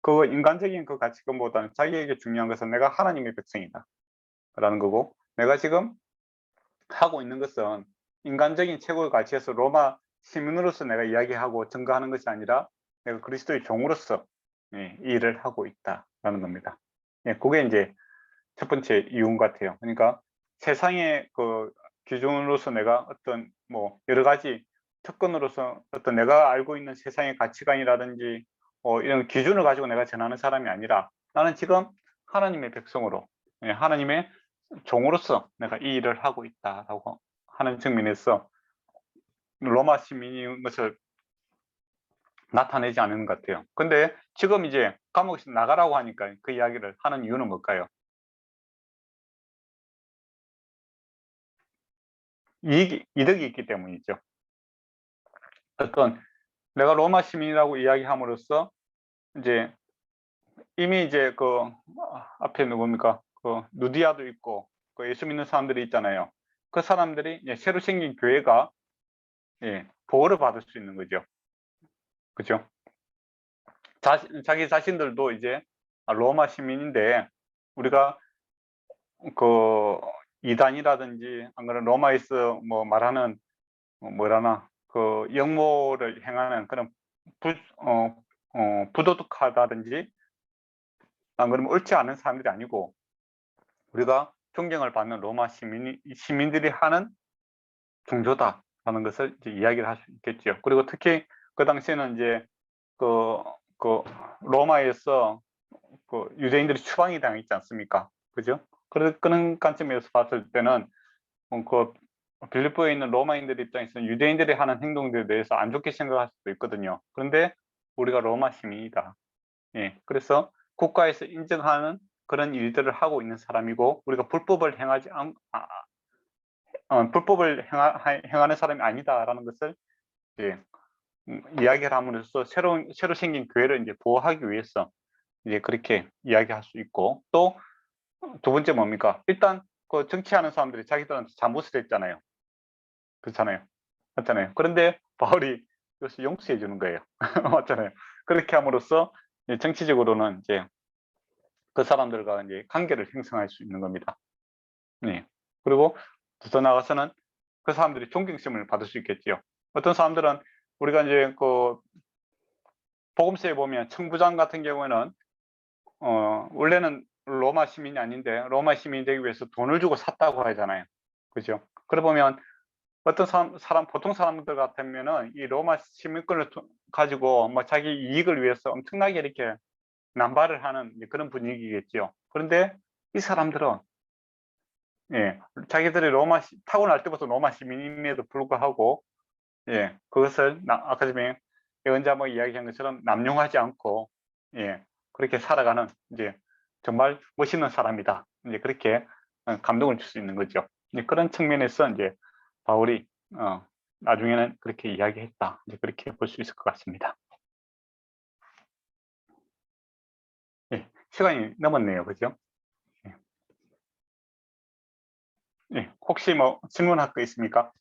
그 인간적인 그 가치관보다는 자기에게 중요한 것은 내가 하나님의 백성이다 라는 거고, 내가 지금 하고 있는 것은 인간적인 최고의 가치에서 로마 시민으로서 내가 이야기하고 증거하는 것이 아니라 내가 그리스도의 종으로서 이 일을 하고 있다라는 겁니다. 그게 이제 첫 번째 이유인 것 같아요. 그러니까 세상의 그 기준으로서 내가 어떤 뭐 여러 가지 특권으로서 어떤 내가 알고 있는 세상의 가치관이라든지 이런 기준을 가지고 내가 전하는 사람이 아니라 나는 지금 하나님의 백성으로 하나님의 종으로서 내가 이 일을 하고 있다라고 하는 측면에서 로마 시민인 것을 나타내지 않는 것 같아요. 근데 지금 이제 감옥에서 나가라고 하니까 그 이야기를 하는 이유는 뭘까요? 이득이 있기 때문이죠. 어떤 내가 로마 시민이라고 이야기함으로써 이제 이미 이제 그 앞에 누굽니까? 그 누디아도 있고 그 예수 믿는 사람들이 있잖아요. 그 사람들이 이제 새로 생긴 교회가 보호를 받을 수 있는 거죠. 그죠? 자기 자신들도 이제 로마 시민인데 우리가 그 이단이라든지 안 그러면 로마에서 뭐 말하는 뭐라나 그 역모를 행하는 그런 부도덕하다든지 안 그러면 옳지 않은 사람들이 아니고 우리가 존경을 받는 로마 시민들이 하는 종교다라는 것을 이제 이야기를 할 수 있겠죠. 그리고 특히 그 당시에는 이제 그 로마에서 그 유대인들이 추방이 당했지 않습니까? 그죠? 그런 관점에서 봤을 때는 그 빌립보에 있는 로마인들 입장에서는 유대인들이 하는 행동들에 대해서 안 좋게 생각할 수도 있거든요. 그런데 우리가 로마 시민이다. 그래서 국가에서 인정하는 그런 일들을 하고 있는 사람이고 우리가 불법을 행하는 사람이 아니다라는 것을 이야기를 함으로써 새로 생긴 교회를 이제 보호하기 위해서 이제 그렇게 이야기할 수 있고 또 두 번째 뭡니까? 일단 그 정치하는 사람들이 자기들한테 잘못을 했잖아요. 그렇잖아요. 맞잖아요. 그런데 바울이 이것을 용서해 주는 거예요. 맞잖아요. 그렇게 함으로써 정치적으로는 이제 그 사람들과 이제 관계를 형성할 수 있는 겁니다. 네. 그리고 더 나아가서는 그 사람들이 존경심을 받을 수 있겠지요. 어떤 사람들은 우리가 이제 그 복음서에 보면 청부장 같은 경우에는 원래는 로마 시민이 아닌데 로마 시민이 되기 위해서 돈을 주고 샀다고 하잖아요. 그죠? 그래 보면 어떤 보통 사람들 같으면은 이 로마 시민권을 가지고 뭐 자기 이익을 위해서 엄청나게 이렇게 남발을 하는 그런 분위기겠죠. 그런데 이 사람들은 자기들이 타고날 때부터 로마 시민임에도 불구하고 그것을 아까 전에 예언자 뭐 이야기한 것처럼 남용하지 않고 그렇게 살아가는 이제 정말 멋있는 사람이다. 이제 그렇게 감동을 줄 수 있는 거죠. 그런 측면에서 이제 바울이 나중에는 그렇게 이야기했다. 이제 그렇게 볼 수 있을 것 같습니다. 시간이 넘었네요, 그죠? 혹시 뭐 질문할 거 있습니까?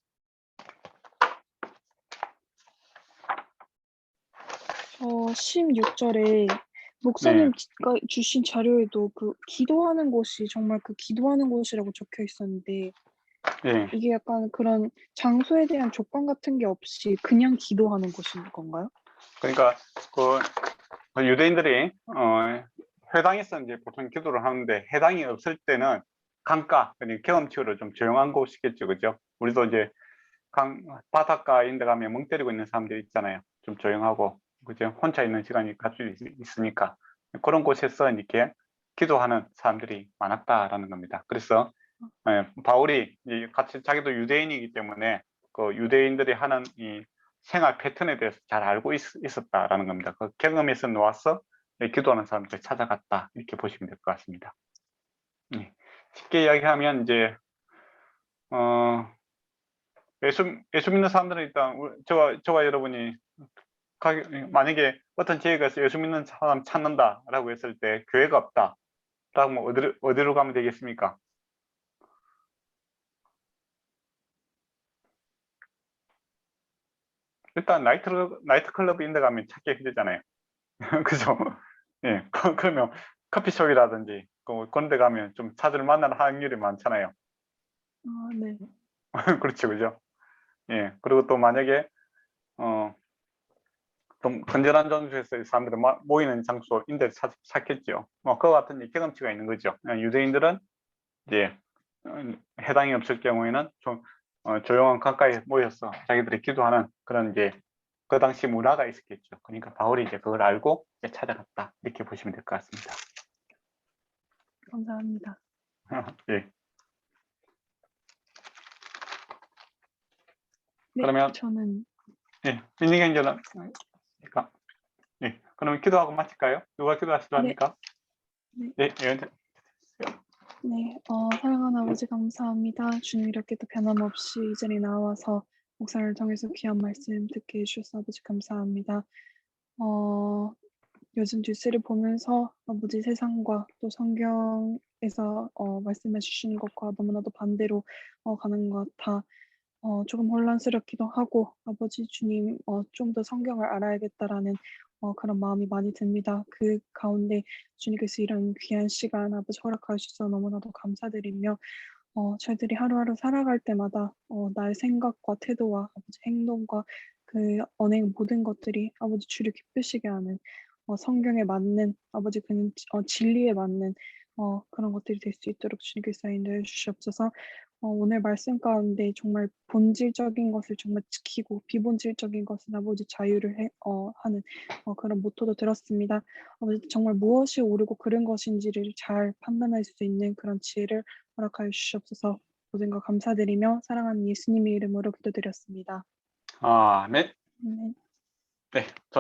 저 16절에 목사님가 주신 자료에도 그 기도하는 곳이 정말 그 기도하는 곳이라고 적혀 있었는데 이게 약간 그런 장소에 대한 조건 같은 게 없이 그냥 기도하는 곳인 건가요? 그러니까 그 유대인들이 회당에서 이제 보통 기도를 하는데 회당이 없을 때는 강가, 경험치로 좀 조용한 곳이겠죠, 그죠? 우리도 이제 바닷가 인데 가면 멍 때리고 있는 사람들이 있잖아요. 좀 조용하고, 그죠? 혼자 있는 시간이 같이 있으니까 그런 곳에서 이렇게 기도하는 사람들이 많았다라는 겁니다. 그래서 바울이 같이 자기도 유대인이기 때문에 그 유대인들이 하는 이 생활 패턴에 대해서 잘 알고 있었다라는 겁니다. 그 경험에서 놓아서 기도하는 사람들 찾아갔다 이렇게 보시면 될 것 같습니다. 쉽게 이야기하면 이제 예수 믿는 사람들은 일단 저와 여러분이 만약에 어떤 지역에 가서 예수 믿는 사람 찾는다라고 했을 때 교회가 없다. 그러면 어디로 가면 되겠습니까? 일단 나이트 클럽 인데 가면 찾기 힘들잖아요. 그죠? 그러면 커피숍이라든지 그런 데 가면 좀 찾을 만한 확률이 많잖아요. 네. 그렇죠, 그죠? 그리고 또 만약에 좀 건전한 장소에서 사람들이 모이는 장소인데 찾겠죠. 그와 같은 경험치가 있는 거죠. 유대인들은 이제 해당이 없을 경우에는 좀 조용한 강가에 모여서 자기들이 기도하는 그런 이제 그 당시 문화가 있었겠죠. 그러니까 바울이 이제 그걸 알고 이제 찾아갔다 이렇게 보시면 될 것 같습니다. 감사합니다. 예. 네, 그러면 저는 민희 경제는 그러면 기도하고 마칠까요? 누가 기도하시려 합니까? 네. 네, 예, 네, 사랑하는 아버지 감사합니다. 주님 이렇게 또 변함없이 이 자리에 나와서 목사를 통해서 귀한 말씀 듣게 해주셔서 아버지 감사합니다. 요즘 뉴스를 보면서 아버지 세상과 또 성경에서 말씀해 주시는 것과 너무나도 반대로 가는 것 같아 조금 혼란스럽기도 하고 아버지 주님 좀 더 성경을 알아야겠다라는 그런 마음이 많이 듭니다. 그 가운데 주님께서 이런 귀한 시간 아버지 허락해 주셔서 너무나도 감사드리며 저희들이 하루하루 살아갈 때마다 나의 생각과 태도와 아버지 행동과 그 언행 모든 것들이 아버지 주를 기쁘시게 하는 성경에 맞는 아버지 그 진리에 맞는 그런 것들이 될 수 있도록 주님께서 인도해 주시옵소서. 오늘 말씀 가운데 정말 본질적인 것을 정말 지키고 비본질적인 것은 아버지 자유를 하는 그런 모토도 들었습니다. 아버지 정말 무엇이 옳고 그른 것인지를 잘 판단할 수 있는 그런 지혜를 허락하여 주시옵소서. 모든 것 감사드리며 사랑하는 예수님의 이름으로 기도드렸습니다. 아멘. 아멘. 네.